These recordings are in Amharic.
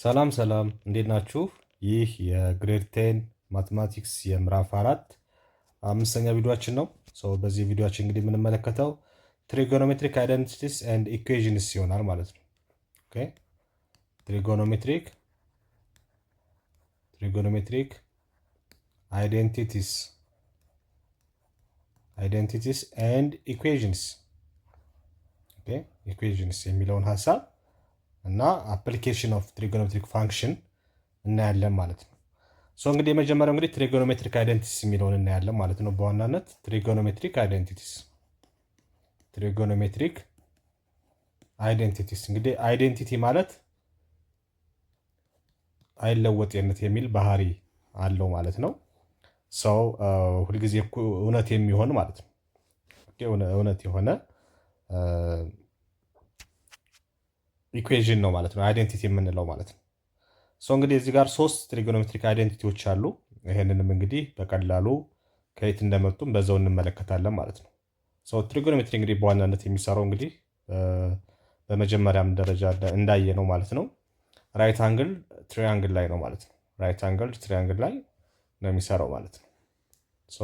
ሰላም ሰላም እንዴት ናችሁ? ይህ የግሬድ 10 ማትማቲክስ የምዕራፍ 4 አምስተኛ ቪዲዮአችን ነው። በዚህ ቪዲዮአችን እንግዲህ የምንመለከተው ትሪጎኖሜትሪክ አይደንቲቲስ ኤንድ ኢኩዌሽንስ ይሆናል ማለት ነው። ኦኬ ትሪጎኖሜትሪክ አይደንቲቲስ ኤንድ ኢኩዌሽንስ ኢኩዌሽንስ የሚለውን ሀሳብ እና አፕሊኬሽን ኦፍ ትሪጎኖሜትሪክ ፋንክሽን እናያለን ማለት ነው። እንግዲህ የመጀመሪያው እንግዲህ ትሪጎኖሜትሪክ አይደንቲቲስ የሚለውን እናያለን ማለት ነው። በዋናነት ትሪጎኖሜትሪክ አይደንቲቲስ እንግዲህ አይዴንቲቲ ማለት አይለወጥነት የሚል ባህሪ አለው ማለት ነው። ሁልጊዜ እውነት የሚሆን ማለት ነው። እውነት የሆነ ኢኩዌሽን ነው ማለት ነው አይዴንቲቲ የምንለው ማለት ነው። እንግዲህ እዚህ ጋር ሶስት ትሪጎኖሜትሪክ አይዴንቲቲዎች አሉ። ይሄንንም እንግዲህ በቀላሉ ከየት እንደመጡም በዛው እንመለከታለን ማለት ነው። ትሪጎኖሜትሪ እንግዲህ በዋናነት የሚሰራው እንግዲህ በመጀመሪያም ደረጃ እንዳየ ነው ማለት ነው ራይት አንግል ትሪያንግል ላይ ነው ማለት ነው። ራይት አንግል ትሪያንግል ላይ ነው የሚሰራው ማለት ነው።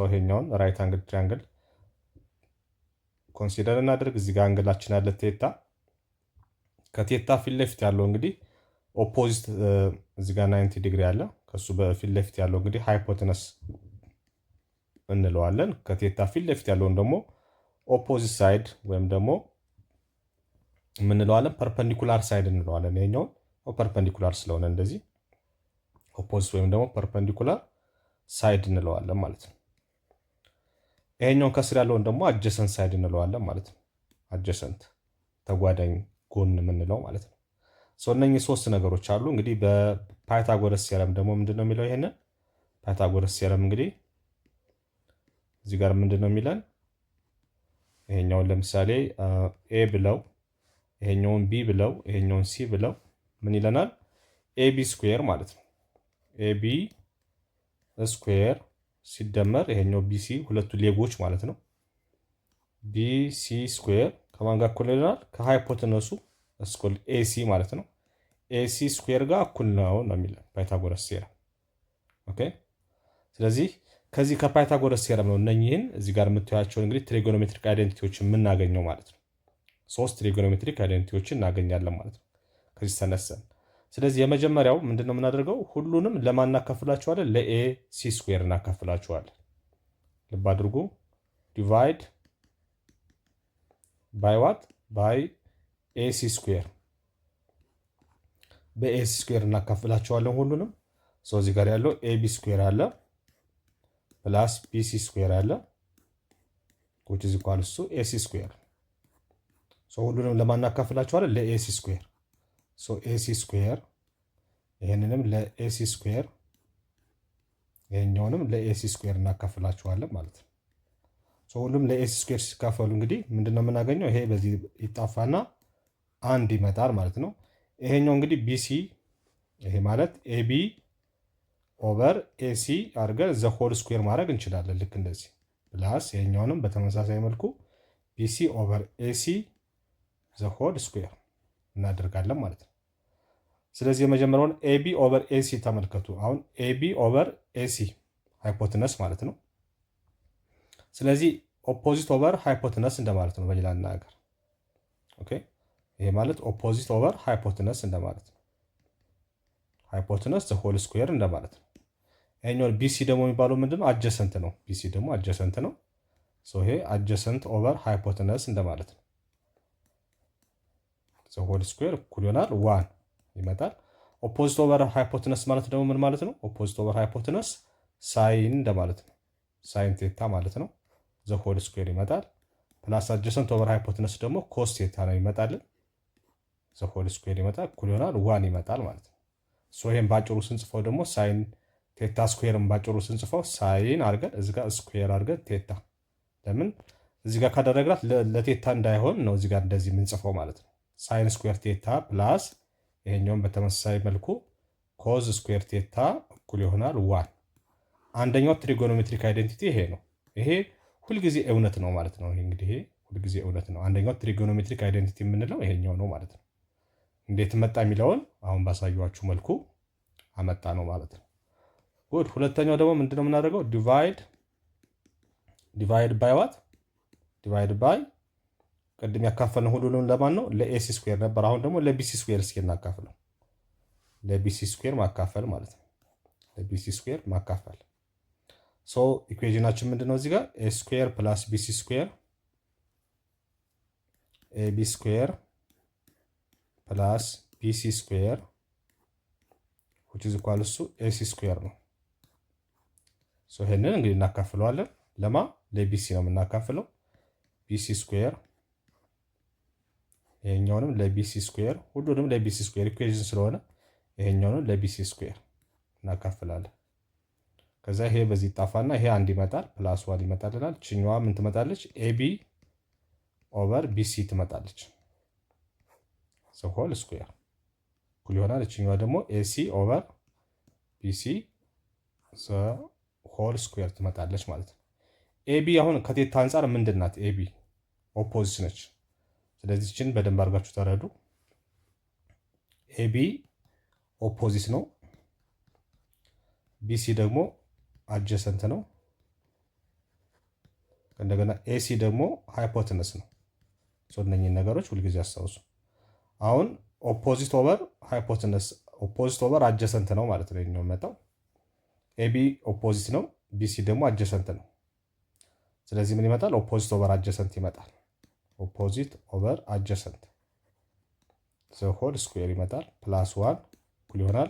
ይሄኛውን ራይት አንግል ትሪያንግል ኮንሲደር እናድርግ። እዚህ ጋር አንግላችን አለ ቴታ። ከቴታ ፊት ለፊት ያለው እንግዲህ ኦፖዚት እዚህ ጋር 90 ዲግሪ አለ። ከሱ በፊት ለፊት ያለው እንግዲህ ሃይፖተነስ እንለዋለን። ከቴታ ፊት ለፊት ያለውን ደግሞ ኦፖዚት ሳይድ ወይም ደግሞ እንለዋለን ፐርፐንዲኩላር ሳይድ እንለዋለን። ይሄኛው ፐርፐንዲኩላር ስለሆነ እንደዚህ ኦፖዚት ወይም ደግሞ ፐርፐንዲኩላር ሳይድ እንለዋለን ማለት ነው። ይሄኛውን ከስር ያለውን ደግሞ አጀሰንት ሳይድ እንለዋለን ማለት ነው። አጀሰንት ተጓዳኝ ጎን የምንለው ማለት ነው። እነኚህ ሶስት ነገሮች አሉ። እንግዲህ በፓይታጎረስ ቴረም ደግሞ ምንድነው የሚለው? ይሄንን ፓይታጎረስ ቴረም እንግዲህ እዚህ ጋር ምንድነው የሚለን? ይሄኛውን ለምሳሌ ኤ ብለው ይሄኛውን ቢ ብለው ይሄኛውን ሲ ብለው ምን ይለናል? ኤቢ ስኩዌር ማለት ነው። ኤቢ ስኩዌር ሲደመር ይሄኛው ቢሲ ሁለቱ ሌጎች ማለት ነው። ቢሲ ስኩዌር ከማን ጋር እኩል ይሆናል? ከሃይፖተነሱ እስኩል ኤሲ ማለት ነው። ኤሲ ስኩዌር ጋር እኩል ነው የሚለው ፓይታጎረስ ቴረም። ኦኬ ስለዚህ ከዚህ ከፓይታጎረስ ቴረም ነው እነኚህን እዚህ ጋር የምታዩቸውን እንግዲህ ትሪጎኖሜትሪክ አይደንቲቲዎችን የምናገኘው ማለት ነው። ሶስት ትሪጎኖሜትሪክ አይደንቲቲዎችን እናገኛለን ማለት ነው ከዚህ ተነስተን። ስለዚህ የመጀመሪያው ምንድነው የምናደርገው? ሁሉንም ለማን እናካፍላቸዋለን? ለኤ ሲ ስኩዌር እናካፍላቸዋለን። ልብ አድርጉ። ዲቫይድ ባይ ዋት? ባይ ኤሲ ስኩዌር። በኤሲ ስኩዌር እናካፍላቸዋለን ሁሉንም። እዚህ ጋር ያለው ኤቢ ስኩዌር አለ ፕላስ ቢሲ ስኩዌር አለ which is equals to ኤሲ ስኩዌር። ሁሉንም ለማን እናካፍላቸዋለን? ለኤሲ ስኩዌር። ኤሲ ስኩዌር ይሄንንም ለኤሲ ስኩዌር ይሄኛውንም ለኤሲ ስኩዌር እናካፍላቸዋለን ማለት ነው። ሁሉም ለኤሲ ስኩዌር ሲካፈሉ እንግዲህ ምንድነው የምናገኘው? ይሄ በዚህ ይጣፋና አንድ ይመጣል ማለት ነው። ይሄኛው እንግዲህ ቢሲ ይሄ ማለት ኤቢ ኦቨር ኤሲ አድርገን ዘ ሆል ስኩዌር ማድረግ እንችላለን። ልክ እንደዚህ ፕላስ ይሄኛውንም በተመሳሳይ መልኩ ቢሲ ኦቨር ኤሲ ዘ ሆል ስኩዌር እናደርጋለን ማለት ነው። ስለዚህ የመጀመሪያውን ኤቢ ኦቨር ኤሲ ተመልከቱ። አሁን ኤቢ ኦቨር ኤሲ ሃይፖተነስ ማለት ነው። ስለዚህ ኦፖዚት ኦቨር ሃይፖተነስ እንደማለት ነው በሌላ አነጋገር። ኦኬ ይሄ ማለት ኦፖዚት ኦቨር ሃይፖተነስ እንደማለት ነው። ሃይፖተነስ ዘ ሆል ስኩዌር እንደማለት ነው። ይሄኛው ቢሲ ደግሞ የሚባለው ምንድነው? አጀሰንት ነው። ቢሲ ደግሞ አጀሰንት ነው። ይሄ አጀሰንት ኦቨር ሃይፖተነስ እንደማለት ነው። ዘ ሆል ስኩዌር እኩል ይሆናል 1 ይመጣል። ኦፖዚት ኦቨር ሃይፖተነስ ማለት ደግሞ ምን ማለት ነው? ኦፖዚት ኦቨር ሃይፖተነስ ሳይን እንደማለት ነው። ሳይን ቴታ ማለት ነው። ዘ ሆል ስኩዌር ይመጣል። ፕላስ አጀሰንት ኦቨር ሃይፖተነስ ደግሞ ኮስ ቴታ ነው ይመጣልን። ዘ ሆል ስኩዌር ይመጣል እኩል ይሆናል 1 ይመጣል ማለት ነው። ይሄን ባጭሩ ስንጽፈው ደግሞ ሳይን ቴታ ስኩዌርን ባጭሩ ስንጽፈው ሳይን አድርገን እዚህ ጋር ስኩዌር አድርገን ቴታ። ለምን እዚህ ጋር ካደረግናት ለቴታ እንዳይሆን ነው እዚህ ጋር እንደዚህ የምንጽፈው ማለት ነው። ሳይን ስኩዌር ቴታ ፕላስ ይሄኛውን በተመሳሳይ መልኩ ኮዝ ስኩዌር ቴታ እኩል ይሆናል 1። አንደኛው ትሪጎኖሜትሪክ አይደንቲቲ ይሄ ነው። ይሄ ሁልጊዜ እውነት ነው ማለት ነው። ይሄ እንግዲህ ሁልጊዜ እውነት ነው። አንደኛው ትሪጎኖሜትሪክ አይደንቲቲ የምንለው ይሄኛው ነው ማለት ነው። እንዴት መጣ የሚለውን አሁን ባሳየኋችሁ መልኩ አመጣ ነው ማለት ነው። ጉድ። ሁለተኛው ደግሞ ምንድነው የምናደርገው? ዲቫይድ ባይ ዋት? ዲቫይድ ባይ ቅድም ያካፈልነው ሁሉንም ለማን ነው? ለኤሲ ስኩዌር ነበር። አሁን ደግሞ ለቢሲ ስኩዌር እስኪ እናካፍለው። ለቢሲ ስኩዌር ማካፈል ማለት ነው። ለቢሲ ስኩዌር ማካፈል። ሶ ኢኩዌሽናችን ምንድነው እዚህ ጋር? ኤ ስኩዌር ፕላስ ቢሲ ስኩዌር ኤቢ ስኩዌር ፕላስ ቢሲ ስኩዌር which is equal to ኤሲ ስኩዌር ነው። ሶ ይሄንን እንግዲህ እናካፍለዋለን። ለማ ለቢሲ ነው የምናካፍለው። ቢሲ ስኩዌር ይሄኛውንም ለቢሲ ስኩዌር፣ ሁሉንም ለቢሲ ስኩዌር ኢኩዌሽን ስለሆነ ይሄኛውንም ለቢሲ ስኩዌር እናካፍላለን። ከዛ ይሄ በዚህ ጣፋና ይሄ አንድ ይመጣል፣ ፕላስ ዋን ይመጣልናል። ችኛዋ ምን ትመጣለች? ኤቢ ኦቨር ቢሲ ትመጣለች። ሶ ሆል ስኩዌር እኩል ይሆናል። ችኛዋ ደግሞ ኤሲ ኦቨር ቢሲ ዘ ሆል ስኩዌር ትመጣለች ማለት ነው። ኤቢ አሁን ከቴታ አንጻር ምንድን ናት? ኤቢ ኦፖዚት ነች። ስለዚህ እችን በደንብ አድርጋችሁ ተረዱ። ኤቢ ኦፖዚት ነው። ቢሲ ደግሞ አጀሰንት ነው። እንደገና ኤሲ ደግሞ ሃይፖተነስ ነው። እነኚህን ነገሮች ሁልጊዜ አስታውሱ። አሁን ኦፖዚት ኦቨር ሃይፖተነስ፣ ኦፖዚት ኦቨር አጀሰንት ነው ማለት ነው የሚመጣው። ኤቢ ኦፖዚት ነው፣ ቢሲ ደግሞ አጀሰንት ነው። ስለዚህ ምን ይመጣል? ኦፖዚት ኦቨር አጀሰንት ይመጣል። ኦፖዚት ኦቨር አጀሰንት ዘ ሆል ስኩዌር ይመጣል። ፕላስ ዋን እኩል ይሆናል።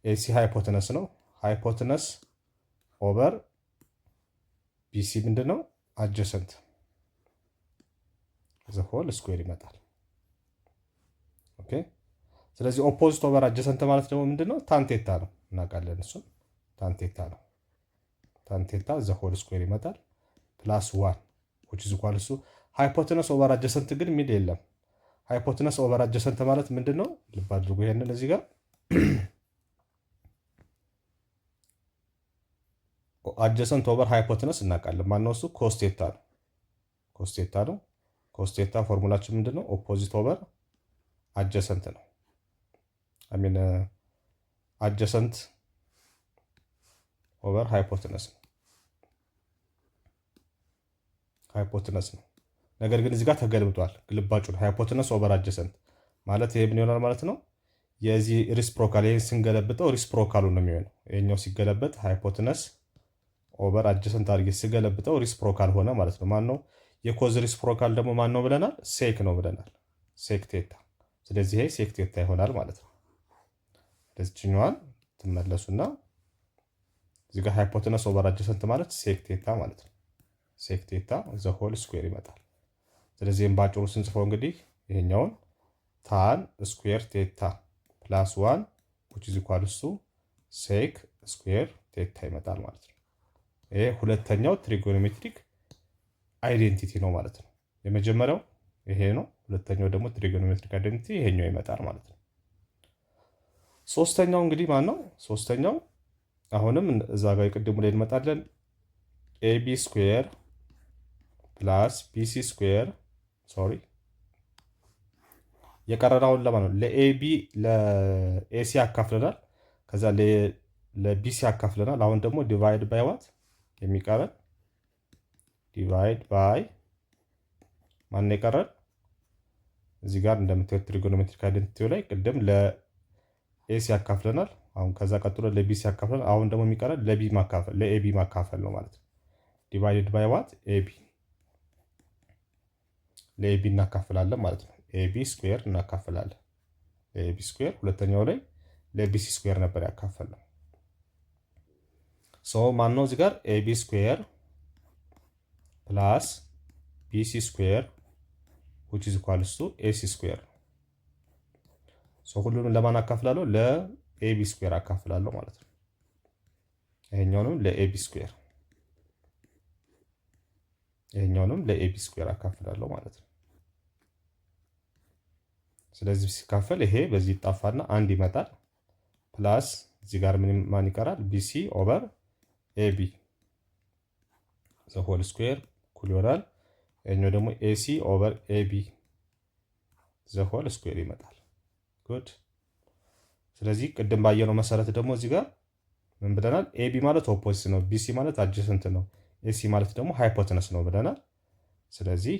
ኤሲ ሃይፖተነስ ነው። ሃይፖተነስ ኦቨር ቢሲ ምንድን ነው? አጀሰንት ዘ ሆል ስኩዌር ይመጣል። ኦኬ። ስለዚህ ኦፖዚት ኦቨር አጀሰንት ማለት ደግሞ ምንድነው? ታንቴታ ነው። እናውቃለን። እሱም ታንቴታ ነው። ታንቴታ ዘ ሆል ስኩዌር ይመጣል። ፕላስ ዋን which is equal to ሃይፖተነስ ኦቨር አጀሰንት ግን ሚል የለም። ሃይፖተነስ ኦቨር አጀሰንት ማለት ምንድነው? ልብ አድርጉ። ይሄንን እዚህ ጋር አጀሰንት ኦቨር ሃይፖተነስ እናውቃለን። ማነው እሱ? ኮስቴታ ነው። ኮስቴታ ነው። ኮስቴታ ፎርሙላችን ምንድነው? ኦፖዚት ኦቨር አጀሰንት ነው። አሚን አጀሰንት ኦቨር ሃይፖተነስ ነው። ሃይፖተነስ ነው። ነገር ግን እዚህ ጋር ተገልብጧል። ግልባጩን ሃይፖተነስ ኦቨር አጀሰንት ማለት ይሄ ምን ይሆናል ማለት ነው? የዚህ ሪስፕሮካል ይሄን ስንገለብጠው ሪስፕሮካሉ ነው የሚሆነው። ይሄኛው ሲገለበጥ ሃይፖተነስ ኦቨር አጀሰንት አድርጌ ሲገለብጠው ሪስፕሮካል ሆነ ማለት ነው። ማን ነው? የኮዝ ሪስፕሮካል ደግሞ ማን ነው ብለናል? ሴክ ነው ብለናል። ሴክ ቴታ። ስለዚህ ይሄ ሴክ ቴታ ይሆናል ማለት ነው። ለዚህኛዋን ትመለሱና እዚህ ጋር ሃይፖተነስ ኦቨር አጀሰንት ማለት ሴክ ቴታ ማለት ነው። ሴክ ቴታ ዘ ሆል ስኩዌር ይመጣል። ስለዚህም ባጭሩ ስንጽፈው እንግዲህ ይሄኛውን ታን ስኩዌር ቴታ ፕላስ ዋን which is equal to ሴክ ስኩዌር ቴታ ይመጣል ማለት ነው። ይሄ ሁለተኛው ትሪጎኖሜትሪክ አይዴንቲቲ ነው ማለት ነው። የመጀመሪያው ይሄ ነው። ሁለተኛው ደግሞ ትሪጎኖሜትሪክ አይዴንቲቲ ይሄኛው ይመጣል ማለት ነው። ሶስተኛው እንግዲህ ማን ነው? ሶስተኛው አሁንም እዛ ጋር የቅድሙ ላይ እንመጣለን። ኤቢ ስኩዌር ፕላስ ቢሲ ስኩዌር ሶሪ የቀረናውን ለማን ነው? ለኤቢ ለኤሲ አካፍለናል። ከዛ ለቢሲ አካፍለናል። አሁን ደግሞ ዲቫይድ ባይ ዋት የሚቀረን ዲቫይድ ባይ ማን ነው የቀረን? እዚህ ጋር እንደምታዩት ትሪጎኖሜትሪክ አይደንቲቲው ላይ ቅድም ለኤሲ አካፍለናል። አሁን ከዛ ቀጥሎ ለቢሲ አካፍለናል። አሁን ደግሞ የሚቀረን ለኤቢ ማካፈል ነው ማለት ነው። ዲቫይድ ባይ ዋት ኤቢ ለኤቢ እናካፍላለን ማለት ነው። ኤቢ ስኩዌር እናካፍላለን ለኤቢ ስኩዌር። ሁለተኛው ላይ ለቢሲ ስኩዌር ነበር ያካፈልነው። ሶ ማን ነው እዚህ ጋር ኤቢ ስኩዌር ፕላስ ቢሲ ስኩዌር which is equal to ኤሲ ስኩዌር። ሶ ሁሉንም ለማን አካፍላለሁ? ለኤቢ ስኩዌር አካፍላለሁ ማለት ነው። ይሄኛውንም ለኤቢ ስኩዌር ይሄኛውንም ለኤቢ ስኩዌር አካፍላለሁ ማለት ነው። ስለዚህ ሲካፈል ይሄ በዚህ ይጣፋና አንድ ይመጣል። ፕላስ እዚህ ጋር ማን ይቀራል? ቢሲ ኦቨር ኤቢ ዘ ሆል ስኩዌር እኩል ይሆናል። ይሄኛው ደግሞ ኤሲ ኦቨር ኤቢ ዘ ሆል ስኩዌር ይመጣል። ጉድ። ስለዚህ ቅድም ባየነው መሰረት ደግሞ እዚህ ጋር ምን ብለናል? ኤቢ ማለት ኦፖዚት ነው፣ ቢሲ ማለት አጀሰንት ነው፣ ኤሲ ማለት ደግሞ ሃይፖተነስ ነው ብለናል። ስለዚህ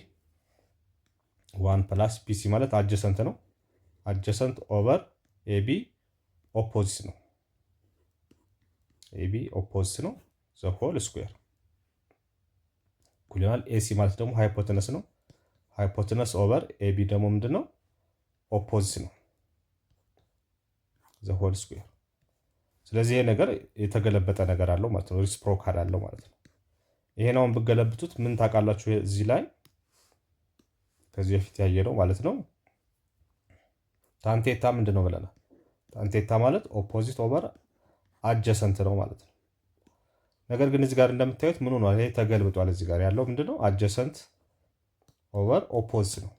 1 ፕላስ ቢሲ ማለት አጀሰንት ነው፣ አጀሰንት ኦቨር ኤቢ ኦፖዚት ነው፣ ኤቢ ኦፖዚት ነው ዘ ሆል ስኩዌር እኩል ይሆናል። ኤሲ ማለት ደግሞ ሃይፖተነስ ነው፣ ሃይፖተነስ ኦቨር ኤቢ ደግሞ ምንድን ነው? ኦፖዚት ነው ዘ ሆል ስኩዌር። ስለዚህ ይሄ ነገር የተገለበጠ ነገር አለው ማለት ነው፣ ሪስፕሮካል አለው ማለት ነው። ይሄን አሁን ብገለብጡት ምን ታውቃላችሁ? እዚህ ላይ ከዚህ በፊት ያየ ነው ማለት ነው። ታንቴታ ምንድን ነው ብለናል? ታንቴታ ማለት ኦፖዚት ኦቨር አጀሰንት ነው ማለት ነው። ነገር ግን እዚህ ጋር እንደምታዩት ምን ሆኗል? ይሄ ተገልብጧል። እዚህ ጋር ያለው ምንድነው? አጀሰንት ኦቨር ኦፖዚት ነው።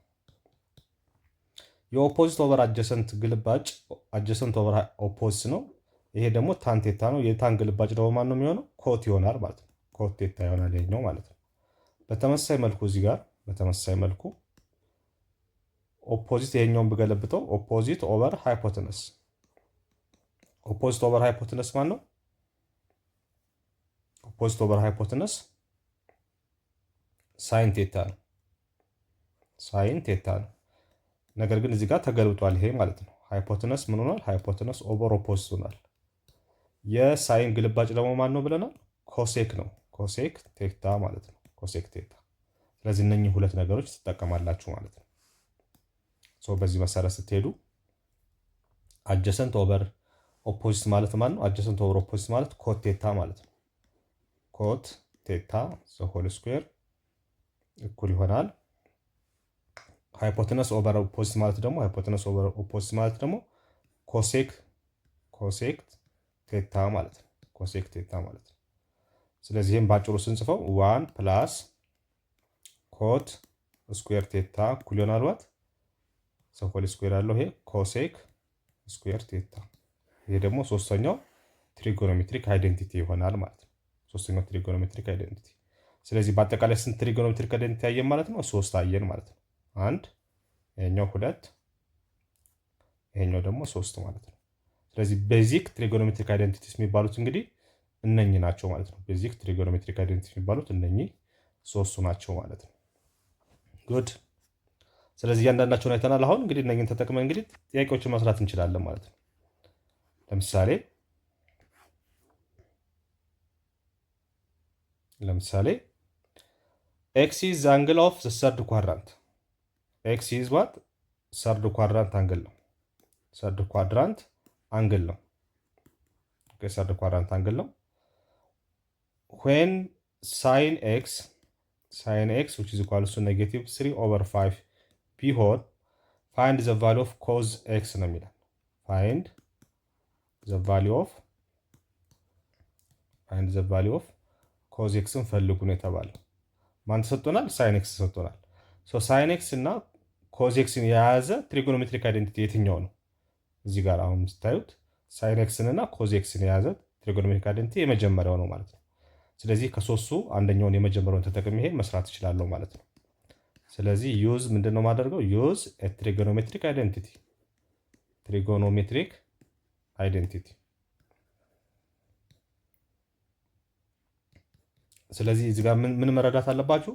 የኦፖዚት ኦቨር አጀሰንት ግልባጭ አጀሰንት ኦቨር ኦፖዚት ነው። ይሄ ደግሞ ታንቴታ ነው። የታን ግልባጭ ደግሞ ማን ነው የሚሆነው? ኮት ይሆናል ማለት ነው። ኮት ቴታ ይሆናል ይሄኛው ማለት ነው። በተመሳሳይ መልኩ እዚህ ጋር በተመሳሳይ መልኩ ኦፖዚት ይሄኛውን ብገለብጠው ኦፖዚት ኦቨር ሃይፖተነስ ኦፖዚት ኦቨር ሃይፖተነስ ማን ነው? ኦፖዚት ኦቨር ሃይፖተነስ ሳይን ቴታ ነው። ሳይን ቴታ ነው። ነገር ግን እዚህ ጋር ተገልብጧል ይሄ ማለት ነው። ሃይፖተነስ ምን ሆኗል? ሃይፖተነስ ኦቨር ኦፖዚት ሆኗል። የሳይን ግልባጭ ደግሞ ማን ነው ብለናል? ኮሴክ ነው። ኮሴክ ቴታ ማለት ነው። ኮሴክ ቴታ። ስለዚህ እነኚህ ሁለት ነገሮች ትጠቀማላችሁ ማለት ነው። በዚህ መሰረት ስትሄዱ አጀሰንት ኦቨር ኦፖዚት ማለት ማን ነው? አጀሰንት ኦቨር ኦፖዚት ማለት ኮት ቴታ ማለት ነው። ኮት ቴታ ዘ ሆል ስኩዌር እኩል ይሆናል ሃይፖተነስ ኦቨር ኦፖዚት ማለት ደግሞ ሃይፖተነስ ኦቨር ኦፖዚት ማለት ደግሞ ኮሴክ ቴታ ማለት ነው። ኮሴክ ቴታ ማለት ነው። ስለዚህም ባጭሩ ስንጽፈው 1 ፕላስ ኮት ስኩዌር ቴታ እኩል ይሆናል ዋት ዘ ሆል ስኩዌር ያለው ይሄ ኮሴክ ስኩዌር ቴታ። ይሄ ደግሞ ሶስተኛው ትሪጎኖሜትሪክ አይደንቲቲ ይሆናል ማለት ነው። ሶስተኛው ትሪጎኖሜትሪክ አይደንቲቲ። ስለዚህ በአጠቃላይ ስንት ትሪጎኖሜትሪክ አይደንቲቲ አየን ማለት ነው? 3 አየን ማለት ነው። 1 ይሄኛው 2 ይሄኛው ደግሞ 3 ማለት ነው። ስለዚህ ቤዚክ ትሪጎኖሜትሪክ አይደንቲቲስ የሚባሉት እንግዲህ እነኚህ ናቸው ማለት ነው። ቤዚክ ትሪጎኖሜትሪክ አይደንቲቲ የሚባሉት እነኚህ 3ቱ ናቸው ማለት ነው። ጉድ። ስለዚህ እያንዳንዳቸውን አይተናል። አሁን እንግዲህ እነኚህን ተጠቅመን እንግዲህ ጥያቄዎችን መስራት እንችላለን ማለት ነው። ለምሳሌ ኤክስ ኢዝ ዘ አንግል ኦፍ ዘ ሰርድ ኳድራንት። ኤክስ ኢዝ ዋት? ሰርድ ኳድራንት አንግል ነው። ሰርድ ኳድራንት አንግል ነው። ኦኬ፣ ሰርድ ኳድራንት አንግል ነው። when sin x which is equal to negative 3 over 5 ቢሆን find the value of cos x ነው የሚለን። find the value of cos x ፈልጉ ነው የተባለው። ማን ተሰጥቶናል? sin x ተሰጥቶናል። sin x እና cos x የያዘ ትሪጎኖሜትሪክ አይደንቲቲ የትኛው ነው? እዚህ ጋር አሁን ስታዩት sin x እና cos x የያዘ ትሪጎኖሜትሪክ አይደንቲቲ የመጀመሪያው ነው ማለት ነው። ስለዚህ ከሶስቱ አንደኛውን የመጀመሪያውን ተጠቅሜ ይሄን መስራት እችላለሁ ማለት ነው። ስለዚህ ዩዝ ምንድነው ማደርገው? ዩዝ ትሪጎኖሜትሪክ አይደንቲቲ። ስለዚህ እዚህ ጋር ምን መረዳት አለባችሁ?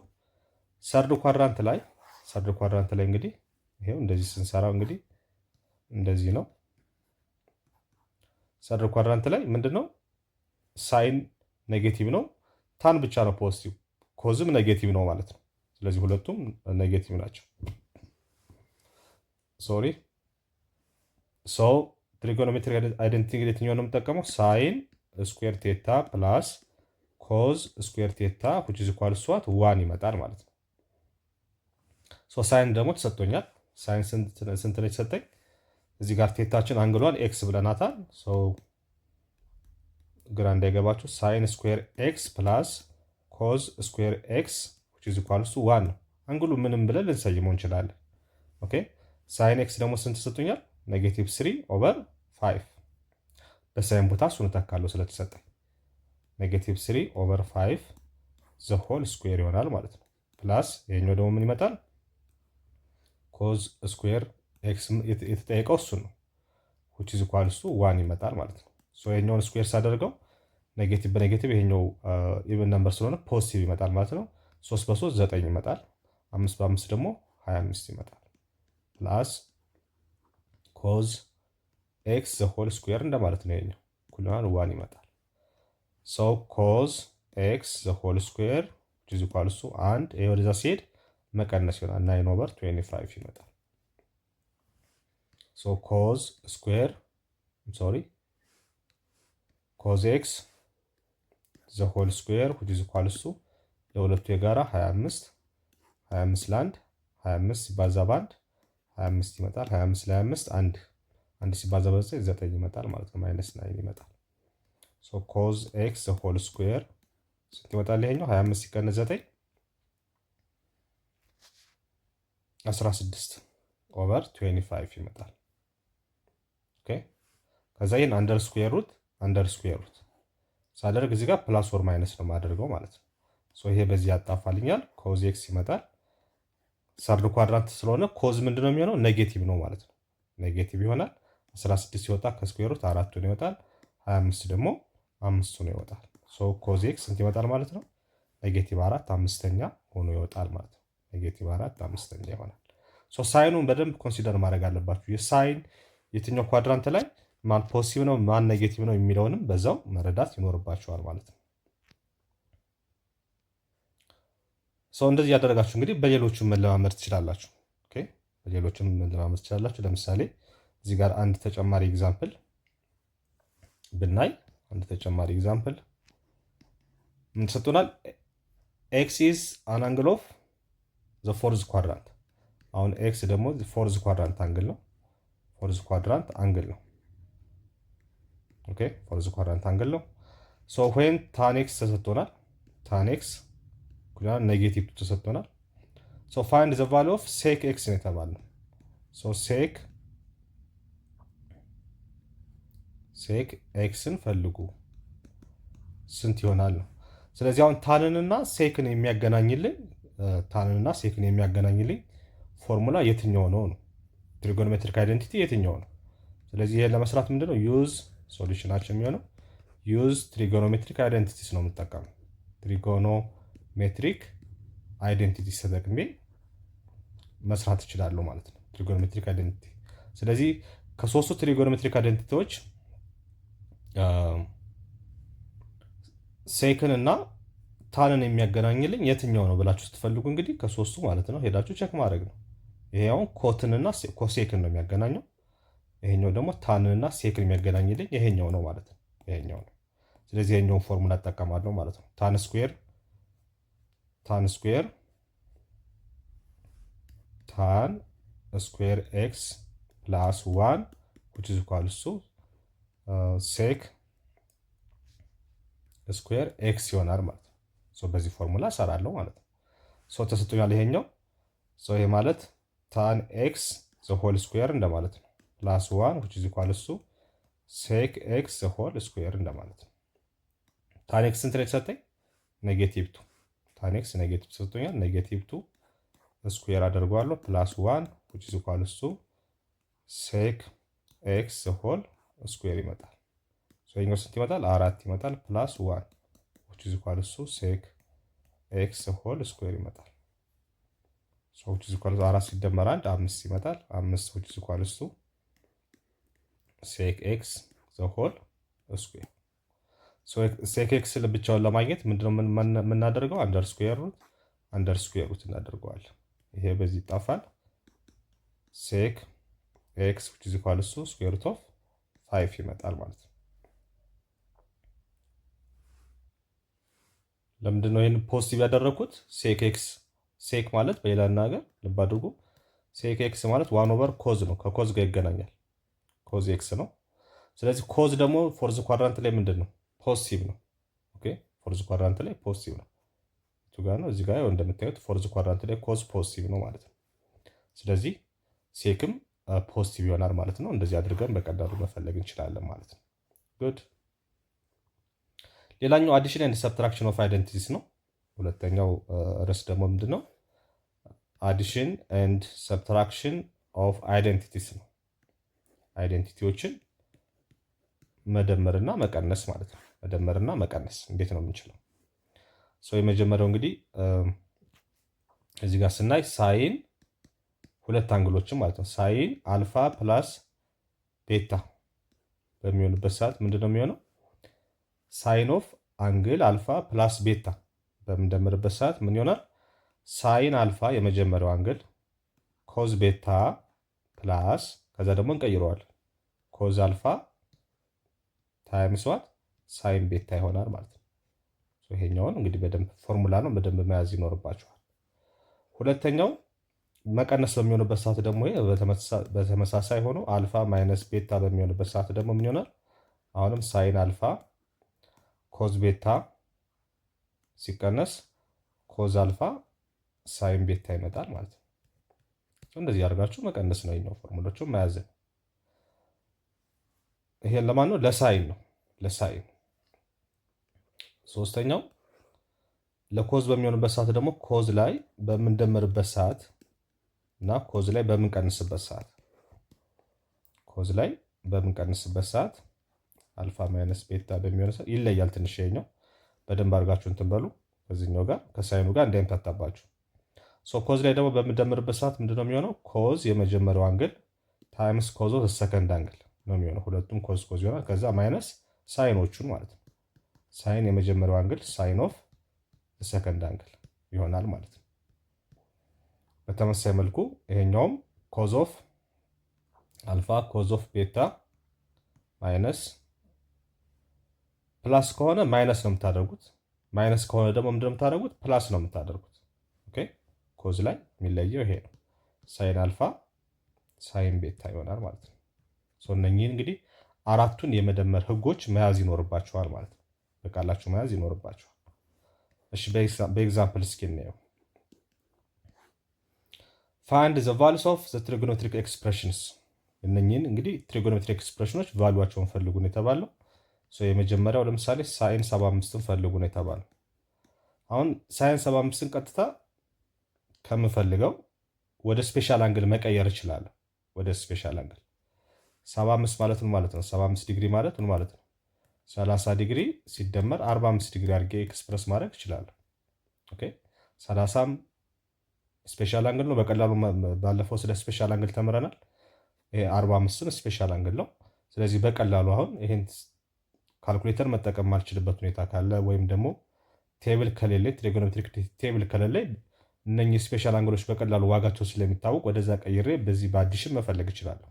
ሰርድ ኳድራንት ላይ እንግዲህ ይሄው እንደዚህ ስንሰራው እንግዲህ እንደዚህ ነው። ሰርድ ኳድራንት ላይ ምንድነው? ሳይን ኔጌቲቭ ነው፣ ታን ብቻ ነው ፖዚቲቭ፣ ኮዝም ኔጌቲቭ ነው ማለት ነው። ስለዚህ ሁለቱም ኔጌቲቭ ናቸው። ትሪጎኖሜትሪክ አይደንቲቲ እንግዲህ የትኛው ነው የምጠቀመው? ሳይን ስኩዌር ቴታ ፕላስ ኮዝ ስኩዌር ቴታ which is equal to 1 ይመጣል ማለት ነው። ሳይን ደግሞ ተሰጥቶኛል። ሳይን ስንት ነው የተሰጠኝ? እዚህ ጋር ቴታችን አንግሏን ኤክስ ብለናታል። ግራ እንዳይገባችሁ ሳይን ስኩዌር ኤክስ ፕላስ ኮዝ ስኩዌር ኤክስ which is equal to 1 ነው። አንግሉ ምንም ብለን ልንሰይመው እንችላለን። ኦኬ፣ ሳይን ኤክስ ደግሞ ስንት ተሰጥቶኛል? ኔጌቲቭ 3 ኦቨር 5 በሳይን ቦታ እሱን ተካለው ስለተሰጠኝ ኔጌቲቭ 3 ኦቨር 5 ዘ ሆል ስኩዌር ይሆናል ማለት ነው። ፕላስ ይሄኛው ደግሞ ምን ይመጣል? ኮዝ ስኩዌር ኤክስ የተጠየቀው እሱ ነው። which is equals to 1 ይመጣል ማለት ነው። ሶ ይሄኛውን ስኩዌር ሳደርገው ኔጌቲቭ በኔጌቲቭ ይሄኛው ኢቨን ነምበር ስለሆነ ፖዚቲቭ ይመጣል ማለት ነው። 3 በ3 9 ይመጣል። 5 በ5 ደግሞ 25 ይመጣል። ፕላስ ኮዝ ኤክስ ዘ ሆል ስኩዌር እንደማለት ነው። ይሄኛው ኩልናን 1 ይመጣል። ሶ ኮዝ ኤክስ ዘ ሆል ስኩዌር which is equals to 1 ይሄ ወደዛ ሲሄድ መቀነስ ይሆናል 9 ኦቨር 25 ይመጣል። ሶ ኮዝ ስኩዌር ኮዝ ኤክስ ዘ ሆል ስኩዌር which is equals to የሁለቱ የጋራ 25 ለ1 25 ሲባዛ በ1 25 ይመጣል። 25 ለ25 1 ሲባዛ በ9 9 ይመጣል ማለት ነው። ማይነስ 9 ይመጣል። ሶ ኮዝ ኤክስ ዘ ሆል ስኩዌር ስንት ይመጣል? ይሄኛው 25 ሲቀነስ 9 16 ኦቨር 25 ይመጣል። ኦኬ ከዛ ይሄን አንደር ስኩዌር ሩት ሳደርግ እዚህ ጋር ፕላስ ኦር ማይነስ ነው የማደርገው ማለት ነው። ሶ ይሄ በዚህ ያጣፋልኛል። ኮዝ ኤክስ ይመጣል። ሰርድ ኳድራንት ስለሆነ ኮዝ ምንድነው የሚሆነው? ኔጌቲቭ ነው ማለት ነው። ኔጌቲቭ ይሆናል። 16 ሲወጣ ከስኩዌር ሩት 4 ነው ይወጣል። 25 ደግሞ 5 ነው ይወጣል። ሶ ኮዝ ኤክስ ስንት ይመጣል ማለት ነው? ኔጌቲቭ 4 አምስተኛ ሆኖ ይወጣል ማለት ነው። ኔጌቲቭ 4 አምስተኛ ይሆናል። ሶ ሳይኑን በደንብ ኮንሲደር ማድረግ አለባችሁ። የሳይን የትኛው ኳድራንት ላይ ማን ፖዚቲቭ ነው ማን ኔጌቲቭ ነው የሚለውንም በዛው መረዳት ይኖርባችኋል ማለት ነው። ሶ እንደዚህ ያደረጋችሁ እንግዲህ በሌሎችም መለማመድ ትችላላችሁ። ኦኬ በሌሎችም መለማመድ ትችላላችሁ። ለምሳሌ እዚህ ጋር አንድ ተጨማሪ ኤግዛምፕል ብናይ አንድ ተጨማሪ ኤግዛምፕል ምን ተሰጥቶናል? ኤክስ ኢዝ አን አንግል ኦፍ ዘ ፎርዝ ኳድራንት። አሁን ኤክስ ደግሞ ፎርዝ ኳድራንት አንግል ነው። ፎርዝ ኳድራንት አንግል ነው። ኦኬ ፎርዝ ኳድራንት አንግል ነው። ሶ ዌን ታን ኤክስ ተሰጥቶናል። ታን ኤክስ ኩላን ኔጌቲቭ ተሰጥቶናል። ሶ ፋይንድ ዘ ቫልዩ ኦፍ ሴክ ኤክስ ነው የተባለው። ሶ ሴክ ኤክስን ፈልጉ ስንት ይሆናል ነው። ስለዚህ አሁን ታንንና ሴክን የሚያገናኝልኝ ፎርሙላ የትኛው ነው? ትሪጎኖሜትሪክ አይደንቲቲ የትኛው ነው? ስለዚህ ይሄን ለመስራት ምንድነው ዩዝ ሶሉሽናችን የሚሆነው ዩዝ ትሪጎኖሜትሪክ አይደንቲቲስ ነው የምጠቀመው። ትሪጎኖሜትሪክ አይደንቲቲስ ተጠቅሜ መስራት እችላለሁ ማለት ነው። ትሪጎኖሜትሪክ አይደንቲቲ። ስለዚህ ከሶስቱ ትሪጎኖሜትሪክ አይደንቲቲዎች ሴክን እና ታንን የሚያገናኝልኝ የትኛው ነው ብላችሁ ስትፈልጉ እንግዲህ ከሶስቱ ማለት ነው ሄዳችሁ ቼክ ማድረግ ነው። ይሄው ኮትንና ኮሴክን ነው የሚያገናኘው። ይሄኛው ደግሞ ታንንና ሴክን የሚያገናኝልኝ ይሄኛው ነው ማለት ነው። ይሄኛው ነው። ስለዚህ ይሄኛውን ፎርሙላ እጠቀማለሁ ማለት ነው። ታን ስኩዌር ኤክስ ፕላስ 1 which is equal to ሴክ ስኩዌር ኤክስ ይሆናል ማለት ነው። ሶ በዚህ ፎርሙላ እሰራለሁ ማለት ነው። ሶ ተሰጥቶኛል ይሄኛው። ሶ ይሄ ማለት ታን ኤክስ ዘ ሆል ስኩዌር እንደማለት ነው። ፕላስ 1 which is equal to ሴክ ኤክስ ዘ ሆል ስኩዌር እንደማለት ነው። ታን ኤክስ ስንት ነው የተሰጠኝ? ኔጌቲቭ 2። ታን ኤክስ ኔጌቲቭ ተሰጥቶኛል። ኔጌቲቭ 2 ስኩዌር አደርገዋለሁ ፕላስ 1 which is equal to ሴክ ኤክስ ዘ ሆል ስኩዌር ይመጣል። ሶ ይሄኛው ስንት ይመጣል? 4 ይመጣል ፕላስ 1 which is equal to ሴክ ኤክስ ዘ ሆል ስኩዌር ይመጣል። ሶ which is equal to 4 ሲደመር 1 5 ይመጣል። 5 which is equal to ሴክ ኤክስ ዘ ሆል ስኩዌር። ሶ ሴክ ኤክስ ብቻውን ለማግኘት ምንድነው የምናደርገው? አንደር ስኩዌር ሩት እናደርገዋለን። ይሄ በዚህ ይጣፋል። ሴክ ኤክስ which is equal to ስኩዌር ሩት ኦፍ 5 ይመጣል ማለት ነው። ለምንድን ነው ይሄን ፖዚቲቭ ያደረኩት? ሴክ ማለት በሌላ ነገር ልብ አድርጉ። ሴክ ኤክስ ማለት 1 ኦቨር ኮዝ ነው። ከኮዝ ጋር ይገናኛል። ኮዝ ኤክስ ነው። ስለዚህ ኮዝ ደግሞ ፎርዝ ኳድራንት ላይ ምንድን ነው? ፖዚቲቭ ነው። ኦኬ ፎርዝ ኳድራንት ላይ ፖዚቲቭ ነው። እቱ ጋር ነው። እዚህ ጋር እንደምታዩት ፎርዝ ኳድራንት ላይ ኮዝ ፖዚቲቭ ነው ማለት ነው። ስለዚህ ሴክም ፖዚቲቭ ይሆናል ማለት ነው። እንደዚህ አድርገን በቀላሉ መፈለግ እንችላለን ማለት ነው። ጉድ። ሌላኛው አዲሽን ኤንድ ሰብትራክሽን ኦፍ አይደንቲቲስ ነው። ሁለተኛው ርዕስ ደግሞ ምንድነው? አዲሽን ኤንድ ሰብትራክሽን ኦፍ አይደንቲቲስ ነው። አይደንቲቲዎችን መደመርና መቀነስ ማለት ነው። መደመርና መቀነስ እንዴት ነው የምንችለው? የመጀመሪያው እንግዲህ እዚህ ጋር ስናይ ሳይን ሁለት አንግሎችን ማለት ነው። ሳይን አልፋ ፕላስ ቤታ በሚሆንበት ሰዓት ምንድን ነው የሚሆነው? ሳይን ኦፍ አንግል አልፋ ፕላስ ቤታ በምንደምርበት ሰዓት ምን ይሆናል? ሳይን አልፋ የመጀመሪያው አንግል ኮዝ ቤታ ፕላስ ከዛ ደግሞ እንቀይረዋለን ኮዝ አልፋ ታይምስ ዋት ሳይን ቤታ ይሆናል ማለት ነው። ይሄኛውን እንግዲህ በደንብ ፎርሙላ ነው በደንብ መያዝ ይኖርባቸዋል። ሁለተኛው መቀነስ በሚሆንበት ሰዓት ደግሞ በተመሳሳይ ሆኖ አልፋ ማይነስ ቤታ በሚሆንበት ሰዓት ደግሞ ምን ይሆናል? አሁንም ሳይን አልፋ ኮዝ ቤታ ሲቀነስ ኮዝ አልፋ ሳይን ቤታ ይመጣል ማለት ነው። እንደዚህ አድርጋችሁ መቀነስ ነው የኛው ፎርሙላዎቹ መያዝ ነው። ይሄን ለማን ነው? ለሳይን ነው። ለሳይን ሶስተኛው ለኮዝ በሚሆንበት ሰዓት ደግሞ ኮዝ ላይ በምንደምርበት ሰዓት እና ኮዝ ላይ በምንቀንስበት ሰዓት ኮዝ ላይ በምንቀንስበት ሰዓት አልፋ ማይነስ ቤታ በሚሆን ሰዓት ይለያል ትንሽ። ይሄኛው በደንብ አድርጋችሁ እንትን በሉ ከዚህኛው ጋር ከሳይኑ ጋር እንዳይምታታባችሁ። ኮዝ ላይ ደግሞ በምንደምርበት ሰዓት ምንድነው የሚሆነው? ኮዝ የመጀመሪያው አንግል ታይምስ ኮዝ ኦፍ ሰከንድ አንግል ነው የሚሆነው። ሁለቱም ኮዝ ኮዝ ይሆናል። ከዛ ማይነስ ሳይኖቹን ማለት ነው። ሳይን የመጀመሪያው አንግል ሳይን ኦፍ ሰከንድ አንግል ይሆናል ማለት ነው። በተመሳሳይ መልኩ ይሄኛውም ኮዝ ኦፍ አልፋ ኮዝ ኦፍ ቤታ ማይነስ ፕላስ ከሆነ ማይነስ ነው የምታደርጉት። ማይነስ ከሆነ ደግሞ ምንድነው የምታደርጉት? ፕላስ ነው የምታደርጉት። ኦኬ ኮዝ ላይ የሚለየው ይሄ ነው። ሳይን አልፋ ሳይን ቤታ ይሆናል ማለት ነው። እነኚህን እንግዲህ አራቱን የመደመር ህጎች መያዝ ይኖርባቸዋል ማለት ነው። በቃላችሁ መያዝ ይኖርባቸዋል። እሺ በኤግዛምፕል እስኪ እናየው። ፋይንድ ዘ ቫሉስ ኦፍ ዘ ትሪጎኖሜትሪክ ኤክስፕሬሽንስ። እነኚህን እንግዲህ ትሪጎኖሜትሪክ ኤክስፕሬሽኖች ቫሉዋቸውን ፈልጉ ነው የተባለው። የመጀመሪያው ለምሳሌ ሳይን 75ን ፈልጉ ነው የተባለው። አሁን ሳይን 75ን ቀጥታ ከምፈልገው ወደ ስፔሻል አንግል መቀየር እችላለሁ። ወደ ስፔሻል አንግል 75 ማለት ምን ማለት ነው? 75 ዲግሪ ማለት ምን ማለት ነው? 30 ዲግሪ ሲደመር 45 ዲግሪ አድርጌ ኤክስፕረስ ማድረግ እችላለሁ። ኦኬ 30ም ስፔሻል አንግል ነው። በቀላሉ ባለፈው ስለ ስፔሻል አንግል ተምረናል። ይሄ 45ም ስፔሻል አንግል ነው። ስለዚህ በቀላሉ አሁን ይሄን ካልኩሌተር መጠቀም ማልችልበት ሁኔታ ካለ ወይም ደግሞ ቴብል ከሌለ ትሪጎኖሜትሪክ ቴብል ከሌለ እነኚህ ስፔሻል አንግሎች በቀላሉ ዋጋቸው ስለሚታወቅ ወደዛ ቀይሬ በዚህ በአዲሽን መፈለግ እችላለሁ።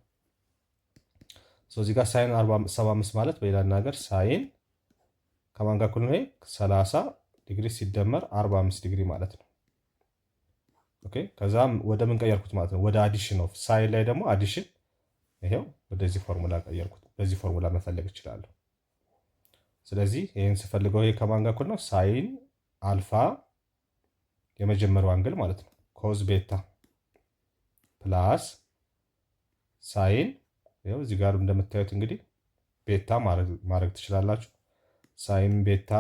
እዚህ ጋር ሳይን 75 ማለት በሌላ ነገር ሳይን ከማን ጋር እኩል ነው? 30 ዲግሪ ሲደመር 45 ዲግሪ ማለት ነው። ኦኬ ከዛም ወደ ምን ቀየርኩት ማለት ነው? ወደ አዲሽን ኦፍ ሳይን ላይ ደግሞ አዲሽን ይሄው ወደዚህ ፎርሙላ ቀየርኩት። በዚህ ፎርሙላ መፈለግ እችላለሁ። ስለዚህ ይሄን ስፈልገው ይሄ ከማን ጋር እኩል ነው? ሳይን አልፋ የመጀመሪያው አንግል ማለት ነው ኮዝ ቤታ ፕላስ ሳይን ይኸው እዚህ ጋር እንደምታዩት እንግዲህ ቤታ ማድረግ ትችላላችሁ። ሳይን ቤታ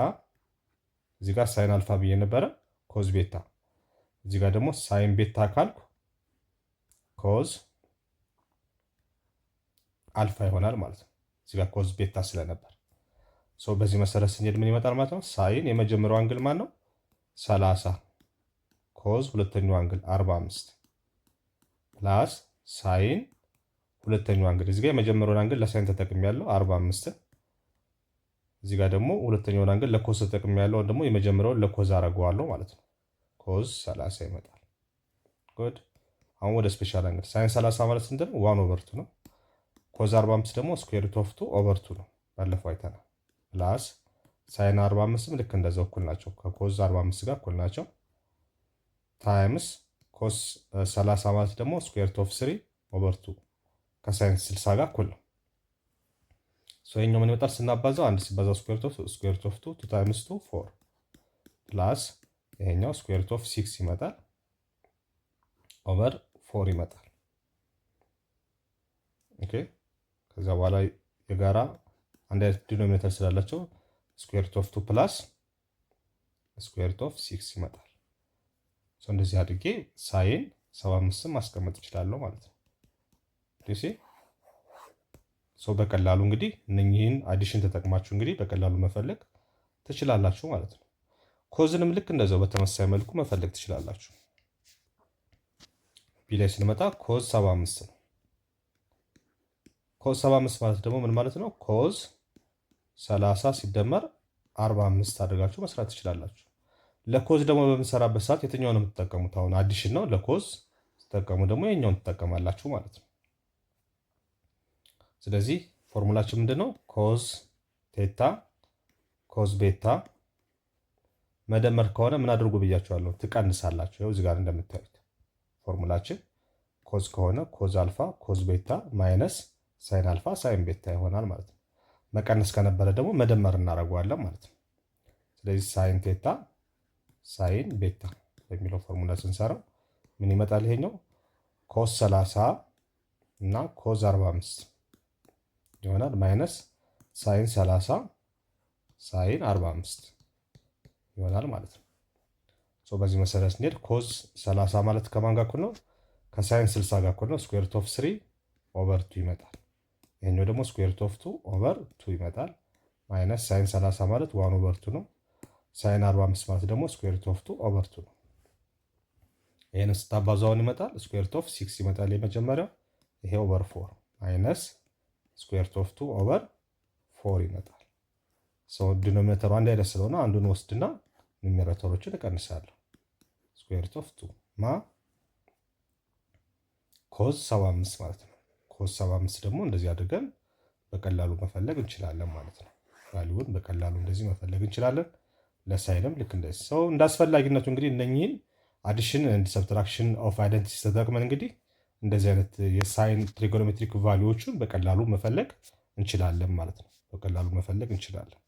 እዚህ ጋር ሳይን አልፋ ብዬ ነበረ ኮዝ ቤታ፣ እዚህ ጋር ደግሞ ሳይን ቤታ ካልኩ ኮዝ አልፋ ይሆናል ማለት ነው። እዚህ ጋር ኮዝ ቤታ ስለነበር በዚህ መሰረት ስንሄድ ምን ይመጣል ማለት ነው? ሳይን የመጀመሪያው አንግል ማን ነው? 30 ኮዝ ሁለተኛው አንግል 45 ፕላስ ሳይን ሁለተኛው አንግል እዚህ ጋር የመጀመሪያውን አንግል ለሳይን ተጠቅሜያለሁ 45፣ እዚህ ጋር ደግሞ ሁለተኛውን አንግል ለኮዝ ተጠቅሜያለሁ። ደግሞ የመጀመሪያውን ለኮዝ አደርገዋለሁ ማለት ነው። ኮዝ 30 ይመጣል። ጉድ። አሁን ወደ ስፔሻል አንግል ሳይን 30 ማለት ስንት ነው? 1/2 ነው። ኮዝ 45 ደግሞ ስኩዌር ሩት ኦፍ 2/2 ነው። ባለፈው አይተናል። ፕላስ ሳይን 45ም ልክ እንደዛው እኩል ናቸው። ከኮዝ 45 ጋር እኩል ናቸው። ታይምስ ኮስ 30 ማለት ደግሞ ስኩዌር ሩት ኦፍ 3/2 ከሳይን 60 ጋር እኩል ነው። ይሄኛው ምን ይመጣል ስናባዛው? 1 ሲባዛ ስኩዌር ሩት ኦፍ 2 ታይምስ 2 4 ፕላስ ይሄኛው ስኩዌር ሩት ኦፍ 6 ይመጣል ኦቨር 4 ይመጣል። ኦኬ ከዛ በኋላ የጋራ አንድ አይነት ዲኖሚኔተር ስላላቸው ስኩዌር ሩት ኦፍ 2 ፕላስ ስኩዌር ሩት ኦፍ 6 ይመጣል። እንደዚህ አድርጌ ሳይን 75 ማስቀመጥ እችላለሁ ማለት ነው። ዲሲ በቀላሉ እንግዲህ እነኚህን አዲሽን ተጠቅማችሁ እንግዲህ በቀላሉ መፈለግ ትችላላችሁ ማለት ነው። ኮዝንም ልክ እንደዛው በተመሳሳይ መልኩ መፈለግ ትችላላችሁ። ቢ ላይ ስንመጣ ኮዝ 75 ነው። ኮዝ 75 ማለት ደግሞ ምን ማለት ነው? ኮዝ 30 ሲደመር 45 አድርጋችሁ መስራት ትችላላችሁ። ለኮዝ ደግሞ በምንሰራበት ሰዓት የትኛው ነው የምትጠቀሙት? አሁን አዲሽን ነው። ለኮዝ ስትጠቀሙ ደግሞ የኛውን ትጠቀማላችሁ ማለት ነው። ስለዚህ ፎርሙላችን ምንድን ነው? ኮዝ ቴታ ኮዝ ቤታ መደመር ከሆነ ምን አድርጉ ብያችኋለሁ? ትቀንሳላችሁ። ይኸው እዚህ ጋር እንደምታዩት ፎርሙላችን ኮዝ ከሆነ ኮዝ አልፋ ኮዝ ቤታ ማይነስ ሳይን አልፋ ሳይን ቤታ ይሆናል ማለት ነው። መቀነስ ከነበረ ደግሞ መደመር እናደርገዋለን ማለት ነው። ስለዚህ ሳይን ቴታ ሳይን ቤታ በሚለው ፎርሙላ ስንሰራው ምን ይመጣል? ይሄኛው ኮዝ 30 እና ኮዝ 45 ይሆናል ማይነስ ሳይን 30 ሳይን 45 ይሆናል ማለት ነው። በዚህ መሰረት ስንሄድ ኮዝ 30 ማለት ከማን ጋር እኩል ነው? ከሳይን 60 ጋር እኩል ነው። ስኩዌር ሩት ኦፍ 3 ኦቨር 2 ይመጣል። ይሄኛው ደግሞ ስኩዌር ሩት ኦፍ 2 ኦቨር 2 ይመጣል። ማይነስ ሳይን 30 ማለት 1 ኦቨር 2 ነው። ሳይን 45 ማለት ደግሞ ስኩዌር ሩት ኦፍ 2 ኦቨር 2 ነው። ይሄን ስታባዛውን ይመጣል ስኩዌር ሩት ኦፍ 6 ይመጣል የመጀመሪያው። ይሄ ኦቨር 4 ማይነስ ስኩዌር ሩት ኦፍ 2 ኦቨር 4 ይመጣል። ዲኖሚኔተሩ አንድ አይነት ስለሆነ አንዱን ወስድና ኑሜሬተሮችን እቀንሳለሁ። ስኩዌር ሩት ኦፍ 2 ማ ኮዝ 75 ማለት ነው። ኮዝ 75 ደግሞ እንደዚህ አድርገን በቀላሉ መፈለግ እንችላለን ማለት ነው። ቫልዩን በቀላሉ እንደዚህ መፈለግ እንችላለን። ለሳይንም ልክ እንደዚህ ሰው እንዳስፈላጊነቱ እንግዲህ እነኚህን አዲሽን ኤንድ ሰብትራክሽን ኦፍ አይደንቲቲስ ተጠቅመን እንግዲህ እንደዚህ አይነት የሳይን ትሪጎኖሜትሪክ ቫልዩዎችን በቀላሉ መፈለግ እንችላለን ማለት ነው። በቀላሉ መፈለግ እንችላለን።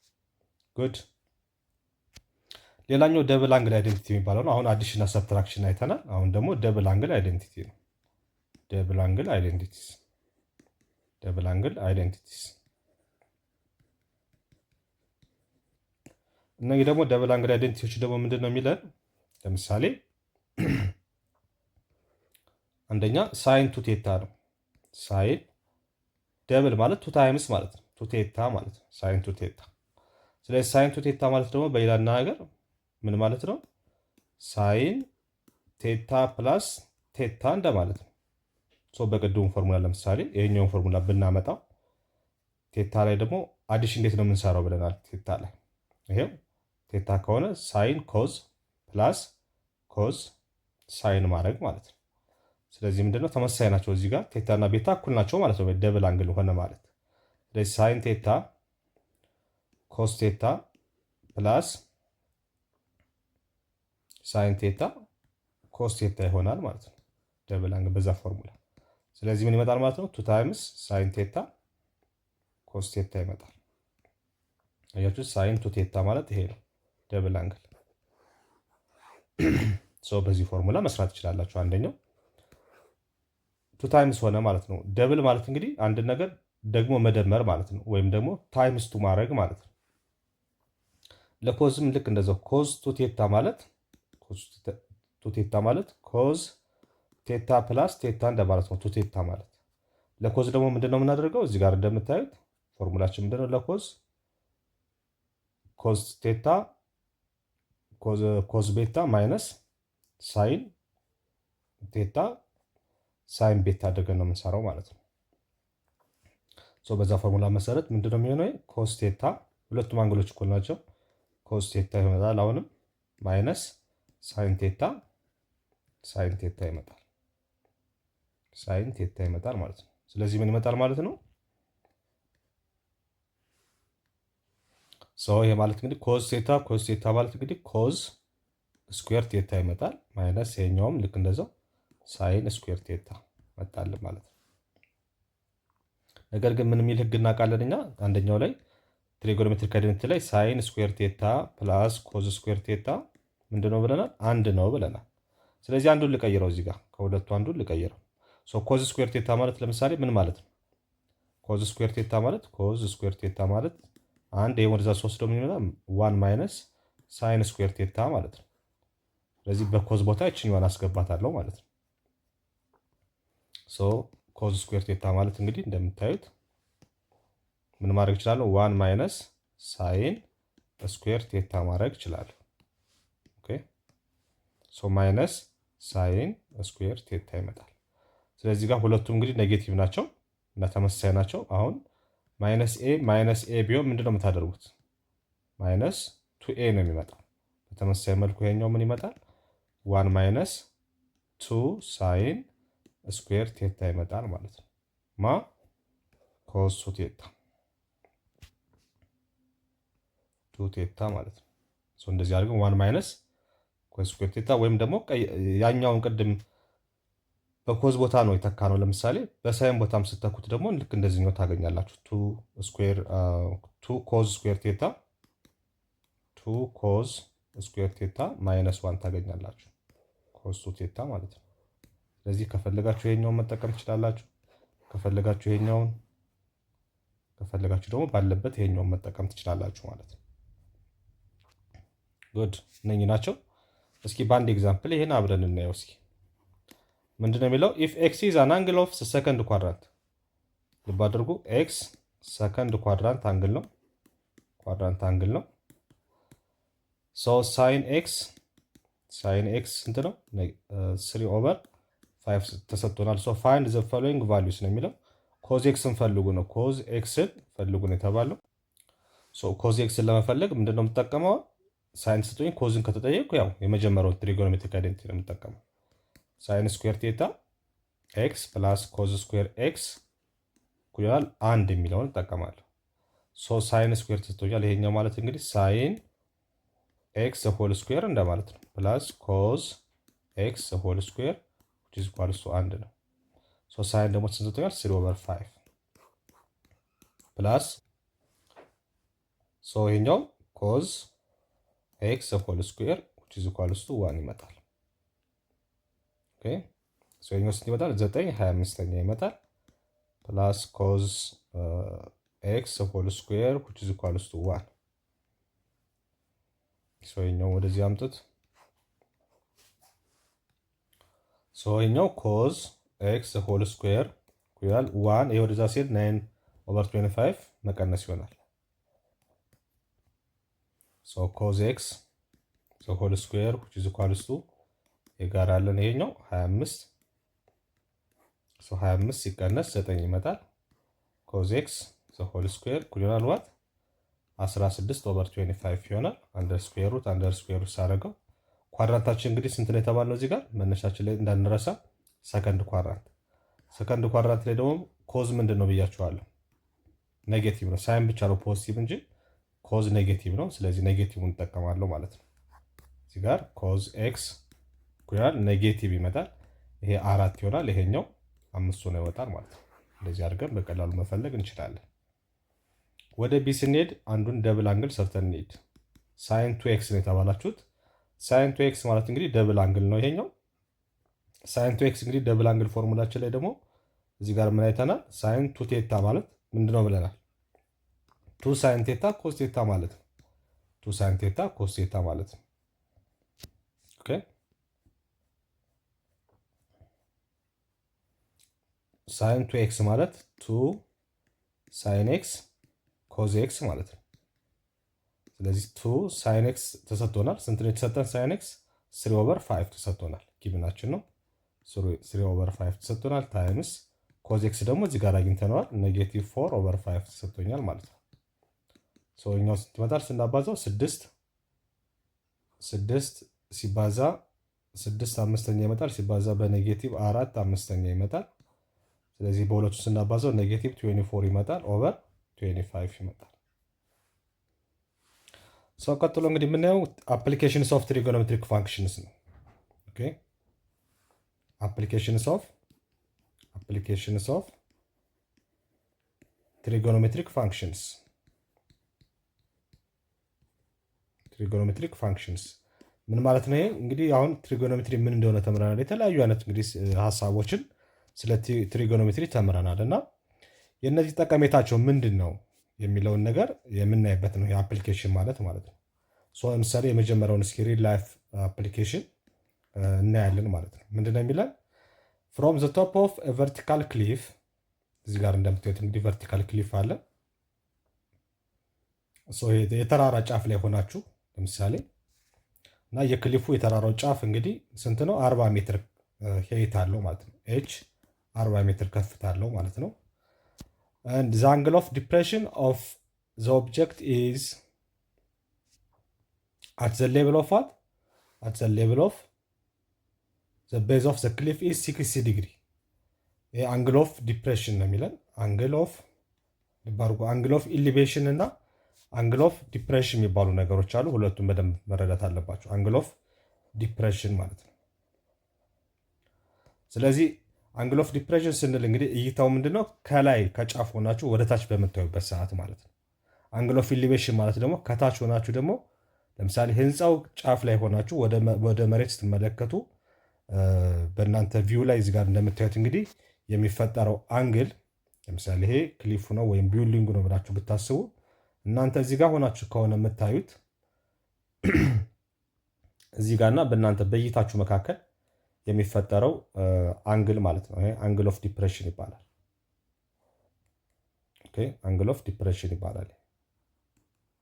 ጉድ። ሌላኛው ደብል አንግል አይደንቲቲ የሚባለው ነው። አሁን አዲሽን እና ሰብትራክሽን አይተናል። አሁን ደግሞ ደብል አንግል አይደንቲቲ ነው። ደብል አንግል አይደንቲቲስ ደብል አንግል አይደንቲቲስ እነዚህ ደግሞ ደብል አንግል አይደንቲቲዎች ደግሞ ምንድን ነው የሚለን? ለምሳሌ አንደኛ ሳይን ቱ ቴታ ነው። ሳይን ደብል ማለት ቱ ታይምስ ማለት ነው። ቱ ቴታ ማለት ነው። ሳይን ቱ ቴታ። ስለዚህ ሳይን ቱ ቴታ ማለት ደግሞ በሌላ አነጋገር ምን ማለት ነው? ሳይን ቴታ ፕላስ ቴታ እንደማለት ነው። በቅድሙ ፎርሙላ ለምሳሌ ይሄኛውን ፎርሙላ ብናመጣው ቴታ ላይ ደግሞ አዲሽን እንዴት ነው የምንሰራው ብለናል። ቴታ ላይ ይሄው ቴታ ከሆነ ሳይን ኮዝ ፕላስ ኮዝ ሳይን ማድረግ ማለት ነው። ስለዚህ ምንድነው ተመሳሳይ ናቸው። እዚህ ጋር ቴታ እና ቤታ እኩል ናቸው ማለት ነው። ደብል አንግል ሆነ ማለት ስለዚህ ሳይን ቴታ ኮስ ቴታ ፕላስ ሳይን ቴታ ኮስ ቴታ ይሆናል ማለት ነው። ደብል አንግል በዛ ፎርሙላ። ስለዚህ ምን ይመጣል ማለት ነው? 2 ታይምስ ሳይን ቴታ ኮስ ቴታ ይመጣል። አያችሁ ሳይን ቱ ቴታ ማለት ይሄ ነው ደብል አንግል። በዚህ ፎርሙላ መስራት ትችላላችሁ። አንደኛው 2 ታይምስ ሆነ ማለት ነው። ደብል ማለት እንግዲህ አንድ ነገር ደግሞ መደመር ማለት ነው፣ ወይም ደግሞ ታይምስ ቱ ማድረግ ማለት ነው። ለኮዝም ልክ እንደዛው ኮዝ ቱ ቴታ ማለት ኮዝ ቴታ ፕላስ ቴታ እንደማለት ነው። ቱ ቴታ ማለት ለኮዝ ደግሞ ምንድነው የምናደርገው? እዚህ ጋር እንደምታዩት ፎርሙላችን ምንድነው? ለኮዝ ኮዝ ቴታ ኮዝ ቤታ ማይነስ ሳይን ቴታ ሳይን ቤታ አድርገን ነው የምንሰራው ማለት ነው። በዛ ፎርሙላ መሰረት ምንድነው የሚሆነው? ኮዝ ቴታ ሁለቱም አንግሎች እኩል ናቸው። ኮዝ ቴታ ይመጣል። አሁንም ማይነስ ሳይን ቴታ ይመጣል። ሳይን ቴታ ይመጣል ማለት ነው። ስለዚህ ምን ይመጣል ማለት ነው? ይሄ ማለት እንግዲህ ኮዝ ቴታ ማለት እንግዲህ ኮዝ ስኩዌር ቴታ ይመጣል ማይነስ ይሄኛውም ልክ እንደዛው ሳይን ስኩዌር ቴታ መጣል ማለት ነው። ነገር ግን ምን የሚል ህግ እናውቃለን እኛ? አንደኛው ላይ ትሪጎኖሜትሪክ አይደንቲቲ ላይ ሳይን ስኩዌር ቴታ ፕላስ ኮዝ ስኩዌር ቴታ ምንድነው ብለናል? አንድ ነው ብለናል። ስለዚህ አንዱን ልቀይረው፣ እዚህ ጋር ከሁለቱ አንዱን ልቀይረው። ኮዝ ስኩዌር ቴታ ማለት ለምሳሌ ምን ማለት ነው? ኮዝ ስኩዌር ቴታ ማለት አንድ ይሄ ወደዛ 3 ደግሞ ይመጣ 1 ማይነስ ሳይን ስኩዌር ቴታ ማለት ነው። ስለዚህ በኮዝ ቦታ እቺን አስገባታለሁ ማለት ነው። ኮዝ ስኩዌር ቴታ ማለት እንግዲህ እንደምታዩት ምን ማድረግ እችላለሁ? 1 ማይነስ ሳይን ስኩዌር ቴታ ማድረግ እችላለሁ። ኦኬ ሶ ማይነስ ሳይን ስኩዌር ቴታ ይመጣል። ስለዚህ ጋር ሁለቱም እንግዲህ ኔጌቲቭ ናቸው እና ተመሳሳይ ናቸው። አሁን ማይነስ ኤ ቢሆን ምንድነው የምታደርጉት? ማይነስ 2ኤ ነው የሚመጣው። በተመሳሳይ መልኩ ይሄኛው ምን ይመጣል? 1 ማይነስ 2 ሳይን ስኩዌር ቴታ ይመጣል ማለት ነው። ኮስ ቴታ 2 ቴታ ማለት ነው። እንደዚህ አድርገን 1 ማይነስ ኮስ ስኩዌር ቴታ ወይም ደግሞ ያኛውን ቅድም በኮዝ ቦታ ነው የተካ ነው። ለምሳሌ በሳይን ቦታም ስተኩት ደግሞ ልክ እንደዚህኛው ታገኛላችሁ። 2 ኮዝ ስኩዌር ቴታ 2 ኮዝ ስኩዌር ቴታ ማይነስ 1 ታገኛላችሁ። ኮስ ቴታ ማለት ነው። ስለዚህ ከፈለጋችሁ ይሄኛውን መጠቀም ትችላላችሁ። ከፈለጋችሁ ይሄኛውን፣ ከፈለጋችሁ ደግሞ ባለበት ይሄኛውን መጠቀም ትችላላችሁ ማለት ነው። ጉድ እነኚህ ናቸው። እስኪ በአንድ ኤግዛምፕል ይሄን አብረን እናየው። እስኪ ምንድነው የሚለው? ኢፍ ኤክስ ኢዝ አን አንግል ኦፍ ሰከንድ ኳድራንት። ልብ አድርጉ፣ ኤክስ ሰከንድ ኳድራንት አንግል ነው። ኳድራንት አንግል ነው። ሶ ሳይን ኤክስ ስንት ነው? 3/5 ተሰጥቶናል። ሶ ፋይንድ ዘ ፎሎዊንግ ቫልዩስ ነው የሚለው። ኮዝ ኤክስን ፈልጉ ነው። ኮዝ ኤክስን ፈልጉ ነው የተባለው። ሶ ኮዝ ኤክስን ለመፈለግ ምንድነው የምጠቀመው? ሳይን ስጡኝ። ኮዝን ከተጠየቁ ያው የመጀመሪያውን ትሪጎኖሜትሪክ አይደንቲቲ ነው የምጠቀመው። ሳይን ስኩዌር ቴታ ኤክስ ፕላስ ኮዝ ስኩዌር ኤክስ ኩያል 1 የሚለውን እጠቀማለሁ። ሶ ሳይን ስኩዌር ተሰጥቶኛል። ይሄኛው ማለት እንግዲህ ሳይን ኤክስ ሆል ስኩዌር እንደማለት ነው። ፕላስ ኮዝ ኤክስ ሆል ስኩዌር which is equal to 1 ነው። ሶ ሳይን ደግሞ ተሰጥቶኛል 3/5 ፕላስ ሶ ይሄኛው ኮዝ ኤክስ ሆል ስኩዌር which is equal to 1 ይመጣል። ኦኬ ሶ ይሄኛው ስንት ይመጣል? 9/25 ይመጣል። ፕላስ ኮዝ ኤክስ ሆል ስኩዌር which is equal to 1 ሶ ይሄኛው ወደዚህ አምጡት። ሶ ይሄኛው ኮዝ ኤክስ ሆል ስኩዌር ኩያል 1 ይሄ ወደዛ ሲሄድ 9/25 መቀነስ ይሆናል። ሶ ኮዝ ኤክስ ሆል ስኩዌር which is equal to የጋራ አለን ይሄኛው 25 ሶ 25 ሲቀነስ 9 ይመጣል። ኮዝ ኤክስ ሆል ስኩዌር ኩያል ዋት 16/25 ይሆናል። አንደር ስኩዌር ሩት ሳደርገው ኳድራንታችን እንግዲህ ስንት ነው የተባለው? እዚህ ጋር መነሻችን ላይ እንዳንረሳ ሰከንድ ኳድራንት ላይ ደግሞ ኮዝ ምንድን ነው ብያችኋለሁ? ኔጌቲቭ ነው። ሳይን ብቻ ነው ፖዚቲቭ እንጂ ኮዝ ኔጌቲቭ ነው። ስለዚህ ኔጌቲቭን እንጠቀማለሁ ማለት ነው። እዚህ ጋር ኮዝ ኤክስ ኩያል ኔጌቲቭ ይመጣል። ይሄ 4 ይሆናል። ይሄኛው 5 ነው ይወጣል ማለት ነው። እንደዚህ አድርገን በቀላሉ መፈለግ እንችላለን። ወደ ቢ ስንሄድ አንዱን ደብል አንግል ሰርተን እንሄድ። ሳይን 2ኤክስ ነው የተባላችሁት። ሳይን 2ኤክስ ማለት እንግዲህ ደብል አንግል ነው ይሄኛው። ሳይን 2ኤክስ እንግዲህ ደብል አንግል ፎርሙላችን ላይ ደግሞ እዚህ ጋር ምን አይተናል? ሳይን 2 ቴታ ማለት ምንድነው ብለናል? 2 ሳይን ቴታ ኮስ ቴታ ማለት ነው። 2 ሳይን ቴታ ኮስ ቴታ ማለት ነው። ኦኬ ሳይን 2ኤክስ ማለት 2 ሳይን ኤክስ ኮዝ ኤክስ ማለት ነው። ስለዚህ 2 ሳይን ኤክስ ተሰጥቶናል። ስንት ነው የተሰጠን? ሳይን ኤክስ 3/5 ተሰጥቶናል። ጊቭናችን ነው 3/5 ተሰጥቶናል። ታይምስ ኮዝ ኤክስ ደግሞ እዚህ ጋር አግኝተነዋል። -4/5 ተሰጥቶኛል ማለት ነው። ሶ እኛው ስንት ይመጣል ስናባዛው? 6 ሲባዛ 6 5ኛ ይመጣል። ሲባዛ በ-4 5ኛ ይመጣል። ስለዚህ በሁለቱ ስናባዛው -24 ይመጣል ኦቨር 25 ይመጣል። ሰው ቀጥሎ እንግዲህ የምናየው አፕሊኬሽንስ ኦፍ ትሪጎኖሜትሪክ ፋንክሽንስ ነው። ኦኬ አፕሊኬሽንስ ኦፍ ትሪጎኖሜትሪክ ፋንክሽንስ ምን ማለት ነው? እንግዲህ አሁን ትሪጎኖሜትሪ ምን እንደሆነ ተምረናል። የተለያዩ አይነት እንግዲህ ሀሳቦችን ስለ ትሪጎኖሜትሪ ተምረናል እና የእነዚህ ጠቀሜታቸው ምንድን ነው የሚለውን ነገር የምናይበት ነው የአፕሊኬሽን ማለት ነው። ለምሳሌ የመጀመሪያውን እስኪ ሪል ላይፍ አፕሊኬሽን እናያለን ማለት ነው። ምንድነው የሚለን? ፍሮም ዘ ቶፕ ኦፍ ቨርቲካል ክሊፍ፣ እዚህ ጋር እንደምታዩት እንግዲህ ቨርቲካል ክሊፍ አለ። የተራራ ጫፍ ላይ ሆናችሁ ለምሳሌ እና የክሊፉ የተራራው ጫፍ እንግዲህ ስንት ነው? 40 ሜትር ሄይት አለው ማለት ነው። ኤች 40 ሜትር ከፍታ አለው ማለት ነው። and the angle of depression of the object is at the level of what? At the level of the base of the cliff is 60 degree. አንግል ኦፍ ዲፕሬሽን ነው የሚለን። አንግል ኦፍ ኢሊቬሽን እና አንግል ኦፍ ዲፕሬሽን የሚባሉ ነገሮች አሉ። ሁለቱም በደንብ መረዳት አለባቸው። አንግል ኦፍ ዲፕሬሽን ማለት ነው። ስለዚህ አንግል ኦፍ ዲፕሬሽን ስንል እንግዲህ እይታው ምንድነው? ከላይ ከጫፍ ሆናችሁ ወደ ታች በምታዩበት ሰዓት ማለት ነው። አንግል ኦፍ ኢሊቬሽን ማለት ደግሞ ከታች ሆናችሁ ደግሞ ለምሳሌ ህንፃው ጫፍ ላይ ሆናችሁ ወደ መሬት ስትመለከቱ በእናንተ ቪው ላይ እዚህ ጋር እንደምታዩት እንግዲህ የሚፈጠረው አንግል ለምሳሌ ይሄ ክሊፉ ነው ወይም ቢልዲንጉ ነው ብላችሁ ብታስቡ እናንተ እዚህ ጋር ሆናችሁ ከሆነ የምታዩት እዚህ ጋርና በእናንተ በእይታችሁ መካከል የሚፈጠረው አንግል ማለት ነው። ይሄ አንግል ኦፍ ዲፕሬሽን ይባላል። ኦኬ አንግል ኦፍ ዲፕሬሽን ይባላል።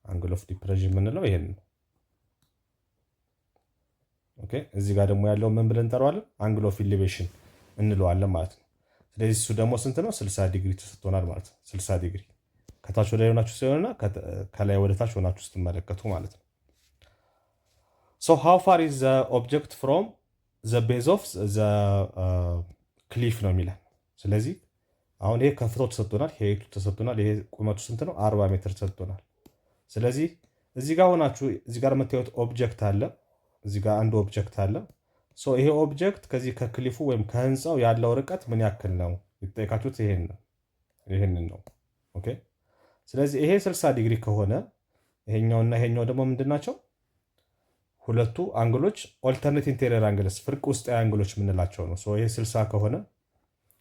አንግል ኦፍ ዲፕሬሽን የምንለው ይሄን ነው። ኦኬ እዚህ ጋር ደግሞ ያለው ምን ብለን እንጠራዋለን? አንግል ኦፍ ኢሊቬሽን እንለዋለን ማለት ነው። ስለዚህ እሱ ደግሞ ስንት ነው? 60 ዲግሪ ተሰጥቶናል ማለት ነው። 60 ዲግሪ ከታች ወደ ላይ ሆናችሁ ሲሆንና ከላይ ወደ ታች ሆናችሁ ስትመለከቱ ማለት ነው። ሶ ሃው ፋር ኢዝ ዘ ኦብጀክት ፍሮም ዘ ቤዝ ኦፍ ዘ ክሊፍ ነው የሚለን። ስለዚህ አሁን ይሄ ከፍታው ተሰጥቶናል፣ ሄይቱ ተሰጥቶናል። ይሄ ቁመቱ ስንት ነው? 40 ሜትር ተሰጥቶናል። ስለዚህ እዚህ ጋር ሆናችሁ እዚህ ጋር የምታዩት ኦብጀክት አለ። እዚህ ጋር አንድ ኦብጀክት አለ። ሶ ይሄ ኦብጀክት ከዚህ ከክሊፉ ወይም ከህንፃው ያለው ርቀት ምን ያክል ነው የተጠየቃችሁት? ይሄንን ነው። ኦኬ ስለዚህ ይሄ 60 ዲግሪ ከሆነ ይሄኛውና ይሄኛው ደግሞ ምንድን ናቸው? ሁለቱ አንግሎች ኦልተርኔት ኢንቴሪየር አንግልስ ፍርቅ ውስጥ አንግሎች የምንላቸው ነው። ሶ ይሄ 60 ከሆነ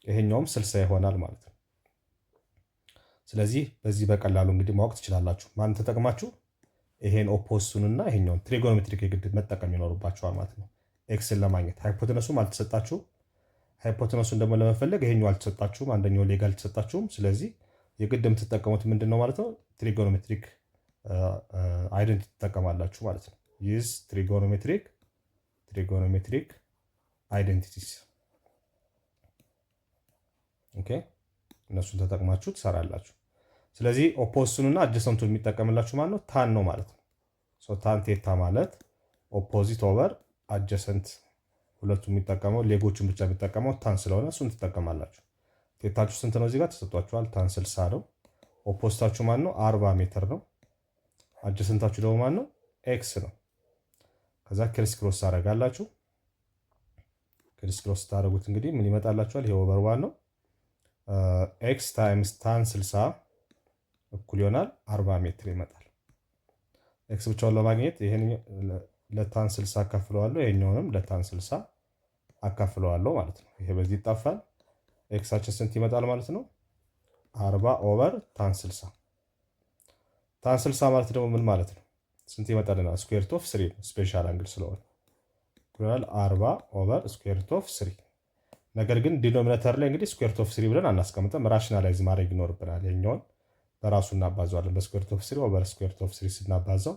ይሄኛውም 60 ይሆናል ማለት ነው። ስለዚህ በዚህ በቀላሉ እንግዲህ ማወቅ ትችላላችሁ። ማን ተጠቅማችሁ ይሄን ኦፖዝቱንና ይሄኛውን ትሪጎኖሜትሪክ የግድ መጠቀም ይኖርባችኋል ማለት ነው። ኤክስን ለማግኘት ሃይፖቴነሱም አልተሰጣችሁ፣ ሃይፖቴነሱን ደግሞ ለመፈለግ ይሄኛው አልተሰጣችሁም፣ አንደኛው ሌጋ አልተሰጣችሁም። ስለዚህ የግድ የምትጠቀሙት ምንድን ነው ማለት ነው? ትሪጎኖሜትሪክ አይደንቲቲ ትጠቀማላችሁ ማለት ነው። ዩዝ ትሪጎኖሜትሪክ አይደንቲቲስ። ኦኬ እነሱን ተጠቅማችሁ ትሰራላችሁ። ስለዚህ ኦፖዝቱንና አጀሰንቱን የሚጠቀምላችሁ ማለት ነው ታን ነው ማለት ነው። ሶ ታን ቴታ ማለት ኦፖዚት ኦቨር አጀሰንት ሁለቱ የሚጠቀመው ሌጎቹን ብቻ የሚጠቀመው ታን ስለሆነ እሱን ትጠቀማላችሁ። ቴታችሁ ስንት ነው? እዚህ ጋር ተሰጧችኋል። ታን 60 ነው። ኦፖዚታችሁ ማን ነው? 40 ሜትር ነው። አጀሰንታችሁ ደግሞ ማን ነው? ኤክስ ነው። ከዛ ክሪስ ክሮስ ታደርጋላችሁ። ክሪስ ክሮስ ታደርጉት እንግዲህ ምን ይመጣላችኋል? ይሄ ኦቨር ዋን ነው። ኤክስ ታይምስ ታን 60 እኩል ይሆናል 40 ሜትር ይመጣል። ኤክስ ብቻውን ለማግኘት ይሄን ለታን 60 አካፍለዋለሁ፣ ይሄኛውንም ለታን 60 አካፍለዋለሁ ማለት ነው። ይሄ በዚህ ይጣፋል። ኤክሳችን ስንት ይመጣል ማለት ነው? 40 ኦቨር ታን 60። ታን 60 ማለት ደግሞ ምን ማለት ነው? ስንት ይመጣልናል? ስኩዌር ሩት ኦፍ 3 ስፔሻል አንግል ስለሆነ ይሆናል 40 ኦቨር ስኩዌር ሩት ኦፍ 3። ነገር ግን ዲኖሚኔተር ላይ እንግዲህ ስኩዌር ሩት ኦፍ 3 ብለን አናስቀምጠም፣ ራሽናላይዝ ማድረግ ይኖርብናል። ይሄኛውን በራሱ እናባዛዋለን። በስኩዌር ሩት ኦፍ 3 ኦቨር ስኩዌር ሩት ኦፍ 3 ስናባዛው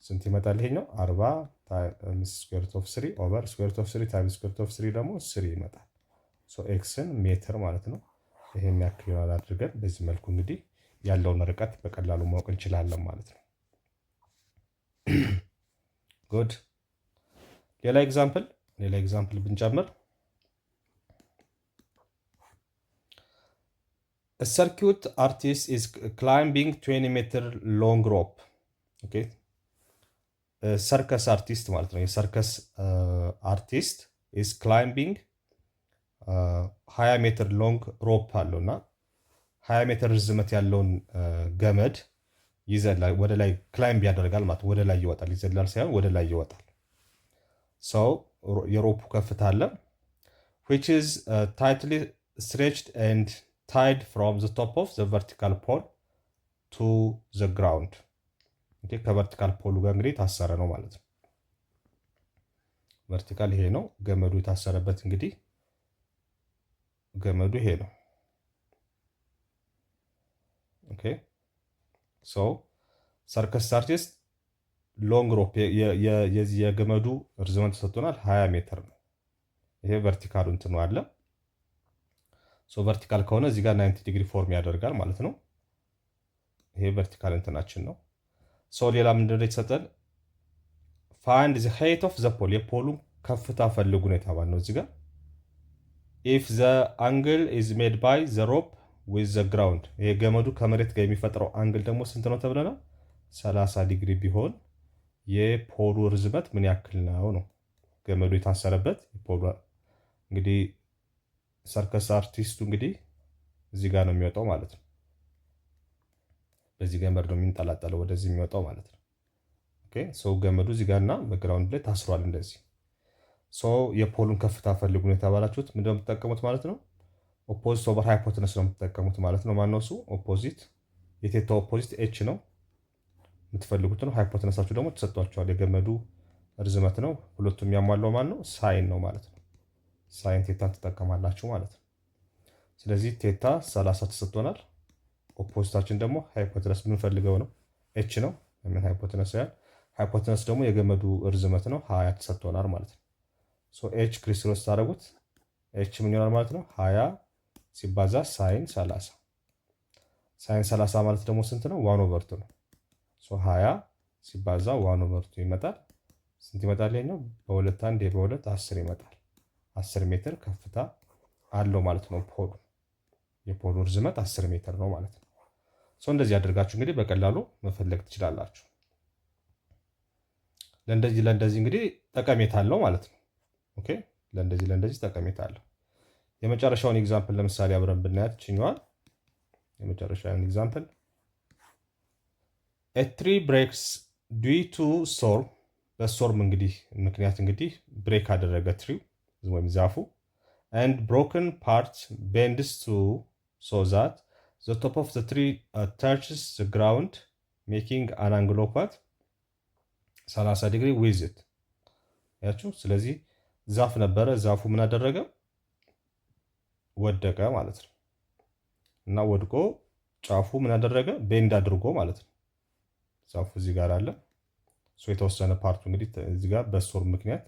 ስንት ይመጣል? ይሄኛው 40 ታይምስ ስኩዌር ሩት ኦፍ 3 ኦቨር ስኩዌር ሩት ኦፍ 3 ታይምስ ስኩዌር ሩት ኦፍ 3 ደግሞ 3 ይመጣል። ሶ ኤክስን ሜትር ማለት ነው ይሄን ያክል ይሆናል አድርገን በዚህ መልኩ እንግዲህ ያለውን ርቀት በቀላሉ ማወቅ እንችላለን ማለት ነው። ጉድ ሌላ ኤግዛምፕል ብንጨምር a circuit artist is climbing 20 meter long rope. ኦኬ ሰርከስ አርቲስት ማለት ነው። የሰርከስ አርቲስት is climbing 20 ሜትር ሎንግ ሮፕ አለውና 20 ሜትር ርዝመት ያለውን ገመድ ይዘላል፣ ወደ ላይ ክላይምብ ያደርጋል ማለት ወደ ላይ ይወጣል። ይዘላል ሳይሆን ወደ ላይ ይወጣል። ሰው የሮፑ ከፍታ አለ which is tightly stretched and tied from the top of the vertical pole to the ground. ኦኬ ከቨርቲካል ፖሉ ጋር እንግዲህ ታሰረ ነው ማለት ነው። ቨርቲካል ይሄ ነው ገመዱ የታሰረበት፣ እንግዲህ ገመዱ ይሄ ነው። ኦኬ ሶ ሰርከስ አርቲስት ሎንግ ሮፕ የዚህ የገመዱ ርዝመት ተሰጥቶናል 20 ሜትር ነው። ይሄ ቨርቲካሉ እንትኑ አለ። ሶ ቨርቲካል ከሆነ እዚህ ጋር 90 ዲግሪ ፎርም ያደርጋል ማለት ነው። ይሄ ቨርቲካል እንትናችን ነው። ሶ ሌላ ምንድነው የተሰጠን? ፋይንድ ዘ ሄይት ኦፍ ዘ ፖል፣ የፖሉን ከፍታ ፈልጉ ነው የተባልነው እዚህ ጋር። ኢፍ ዘ አንግል ኢዝ ሜድ ባይ ዘ ሮፕ ዊዝ ዘ ግራውንድ፣ ይሄ ገመዱ ከመሬት ጋር የሚፈጥረው አንግል ደግሞ ስንት ነው ተብለናል? 30 ዲግሪ ቢሆን የፖሉ ርዝመት ምን ያክል ነው ነው ገመዱ የታሰረበት የፖሉ። እንግዲህ ሰርከስ አርቲስቱ እንግዲህ እዚህ ጋር ነው የሚወጣው ማለት ነው። በዚህ ገመድ ነው የሚንጠላጠለው ወደዚህ የሚወጣው ማለት ነው። ኦኬ ሰው ገመዱ እዚህ ጋርና በግራውንድ ላይ ታስሯል እንደዚህ። ሶ የፖሉን ከፍታ ፈልጉ ነው የተባላችሁት። ምንድን ነው የምትጠቀሙት ማለት ነው? ኦፖዚት ኦቨር ሃይፖተነስ ነው የምትጠቀሙት ማለት ነው። ማነው እሱ? ኦፖዚት። የቴታ ኦፖዚት ኤች ነው የምትፈልጉት ነው። ሃይፖተነሳችሁ ደግሞ ተሰጥቷቸዋል። የገመዱ ርዝመት ነው። ሁለቱም የሚያሟላው ማን ነው? ሳይን ነው ማለት ነው። ሳይን ቴታን ትጠቀማላችሁ ማለት ነው። ስለዚህ ቴታ 30 ተሰጥቶናል። ኦፖዚታችን ደግሞ ሃይፖተነስ የምንፈልገው ነው ኤች ነው። ምን ሃይፖተነስ ያህል ሃይፖተነስ ደግሞ የገመዱ ርዝመት ነው 20 ተሰጥቶናል ማለት ነው። ሶ ኤች ክሪስክሮስ ታደርጉት ኤች ምን ይሆናል ማለት ነው? 20 ሲባዛ ሳይን 30። ሳይን 30 ማለት ደግሞ ስንት ነው? 1/2 ነው። ሶ 20 ሲባዛ 1/2 ይመጣል። ስንት ይመጣል? ይሄኛው በሁለት አንድ በሁለት 10 ይመጣል። 10 ሜትር ከፍታ አለው ማለት ነው ፖሉ። የፖሉ ርዝመት 10 ሜትር ነው ማለት ነው። ሶ እንደዚህ አድርጋችሁ እንግዲህ በቀላሉ መፈለግ ትችላላችሁ። ለእንደዚህ እንግዲህ ጠቀሜታ አለው ማለት ነው። ኦኬ ለእንደዚህ ጠቀሜታ አለው። የመጨረሻውን ኤግዛምፕል ለምሳሌ አብረን ብናያት ችኛዋል። የመጨረሻውን ኤግዛምፕል a tree breaks due to storm፣ በስቶርም እንግዲህ ምክንያት እንግዲህ ብሬክ አደረገ ትሪው ወይም ዛፉ and broken part bends to so that the top of the tree touches the ground making an angle of what 30 ዲግሪ with it ያችሁ። ስለዚህ ዛፍ ነበረ፣ ዛፉ ምን አደረገ? ወደቀ ማለት ነው። እና ወድቆ ጫፉ ምን አደረገ? ቤንድ አድርጎ ማለት ነው። ዛፉ እዚህ ጋር አለ። ሶ የተወሰነ ፓርቱ እንግዲህ እዚህ ጋር በስቶርም ምክንያት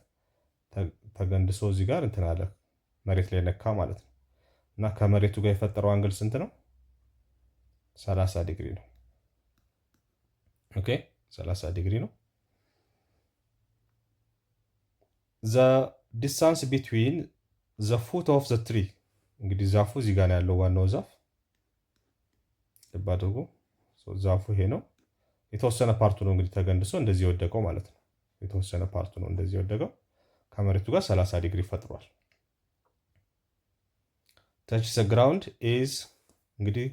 ተገንድሶ እዚህ ጋር እንትን አለ፣ መሬት ላይ ነካ ማለት ነው። እና ከመሬቱ ጋር የፈጠረው አንግል ስንት ነው? 30 ዲግሪ ነው። ኦኬ 30 ዲግሪ ነው። the distance between the foot of the tree፣ እንግዲህ ዛፉ እዚህ ጋር ነው ያለው፣ ዋናው ዛፍ ልብ አድርጉ። ዛፉ ይሄ ነው። የተወሰነ ፓርቱ ነው እንግዲህ ተገንድሶ እንደዚህ የወደቀው ማለት ነው። የተወሰነ ፓርቱ ነው እንደዚህ የወደቀው፣ ከመሬቱ ጋር 30 ዲግሪ ፈጥሯል። touch the ground is እንግዲህ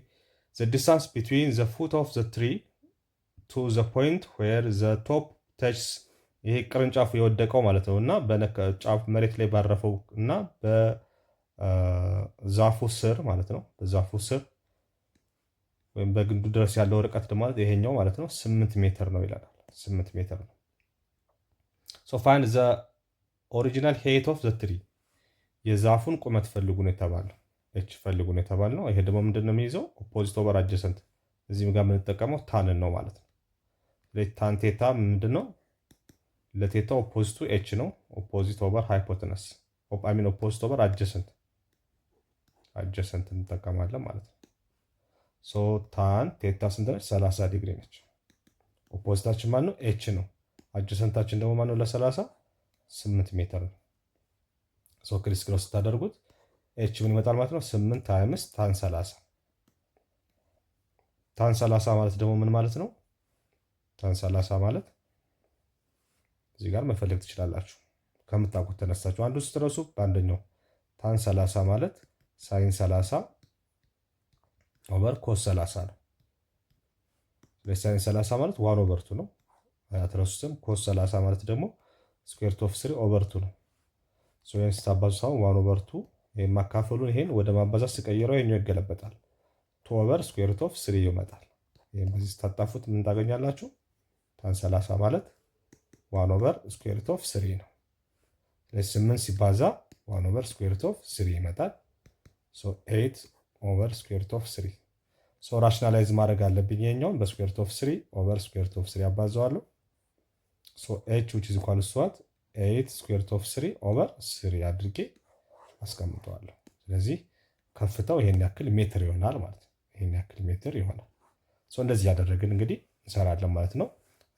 the distance between the foot of the tree to the point where the top touches፣ ይሄ ቅርንጫፉ የወደቀው ማለት ነው። እና ጫፍ መሬት ላይ ባረፈው እና በዛፉ ስር ማለት ነው። በዛፉ ስር ወይም በግንዱ ድረስ ያለው ርቀት ማለት ይሄኛው ማለት ነው 8 ሜትር ነው ይላል። 8 ሜትር ነው። so find the original height of the tree፣ የዛፉን ቁመት ፈልጉ ነው የተባለው። ኤች ፈልጉ ነው የተባለው። ይሄ ደግሞ ምንድነው የሚይዘው? ኦፖዚት ኦቨር አጀሰንት። እዚህም ጋር የምንጠቀመው ታንን ነው ማለት ነው። ታን ቴታ ምንድነው? ለቴታ ኦፖዚቱ ኤች ነው። ኦፖዚት ኦቨር ሃይፖተነስ ሚን ኦፖዚት ኦቨር አጀሰንት እንጠቀማለን ማለት ነው። ሶ ታን ቴታ ስንት ነች? 30 ዲግሪ ነች። ኦፖዚታችን ማን ነው? ኤች ነው። አጀሰንታችን ደግሞ ማን ነው? ለ30 8 ሜትር ነው። ሶ ክሪስ ክሮስ ስታደርጉት ኤች ምን ይመጣል ማለት ነው? 8 25 ታን 30። ታን 30 ማለት ደግሞ ምን ማለት ነው? ታን 30 ማለት እዚህ ጋር መፈለግ ትችላላችሁ። ከምታውቁት ተነሳችሁ አንዱ ስትረሱ በአንደኛው ታን 30 ማለት ሳይን 30 ኦቨር ኮስ 30 ነው። ሳይን 30 ማለት 1/2 ነው። አትረሱትም። ኮስ 30 ማለት ደግሞ ስኩዌር ሩት ኦፍ 3 ኦቨር 2 ነው። ሶ ይሄን ስታባዙ ሳይሆን 1/2 ይሄን ማካፈሉን ይሄን ወደ ማባዛት ሲቀየረው ይሄኛው ይገለበጣል። 2 ኦቨር ስኩዌር ሩት ኦፍ 3 ይመጣል። ይሄን በዚህ ስታጣፉት ምን ታገኛላችሁ? ታን 30 ማለት 1 ኦቨር ስኩዌር ሩት ኦፍ 3 ነው። ስለዚህ 8 ሲባዛ 1 ኦቨር ስኩዌር ሩት ኦፍ 3 ይመጣል። ሶ 8 ኦቨር ስኩዌር ሩት ኦፍ 3 ራሽናላይዝ ማድረግ አለብኝ። ይሄኛውን በስኩዌር ሩት ኦፍ 3 ኦቨር ስኩዌር ሩት ኦፍ 3 አባዛዋለሁ። ኤች ዊች ኢዝ ኢኳል ቱ 8 ስኩዌር ሩት ኦፍ 3 ኦቨር 3 አድርጌ አስቀምጠዋለሁ። ስለዚህ ከፍታው ይሄን ያክል ሜትር ይሆናል ማለት ነው። ይሄን ያክል ሜትር ይሆናል። እንደዚህ ያደረግን እንግዲህ እንሰራለን ማለት ነው።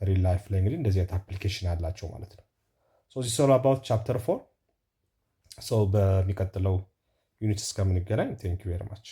ሪል ላይፍ ላይ እንግዲህ እንደዚህ አይነት አፕሊኬሽን አላቸው ማለት ነው። ዚስ ኦል አባውት ቻፕተር 4። በሚቀጥለው ዩኒት እስከምንገናኝ ቴንክ ዩ ቬሪ ማች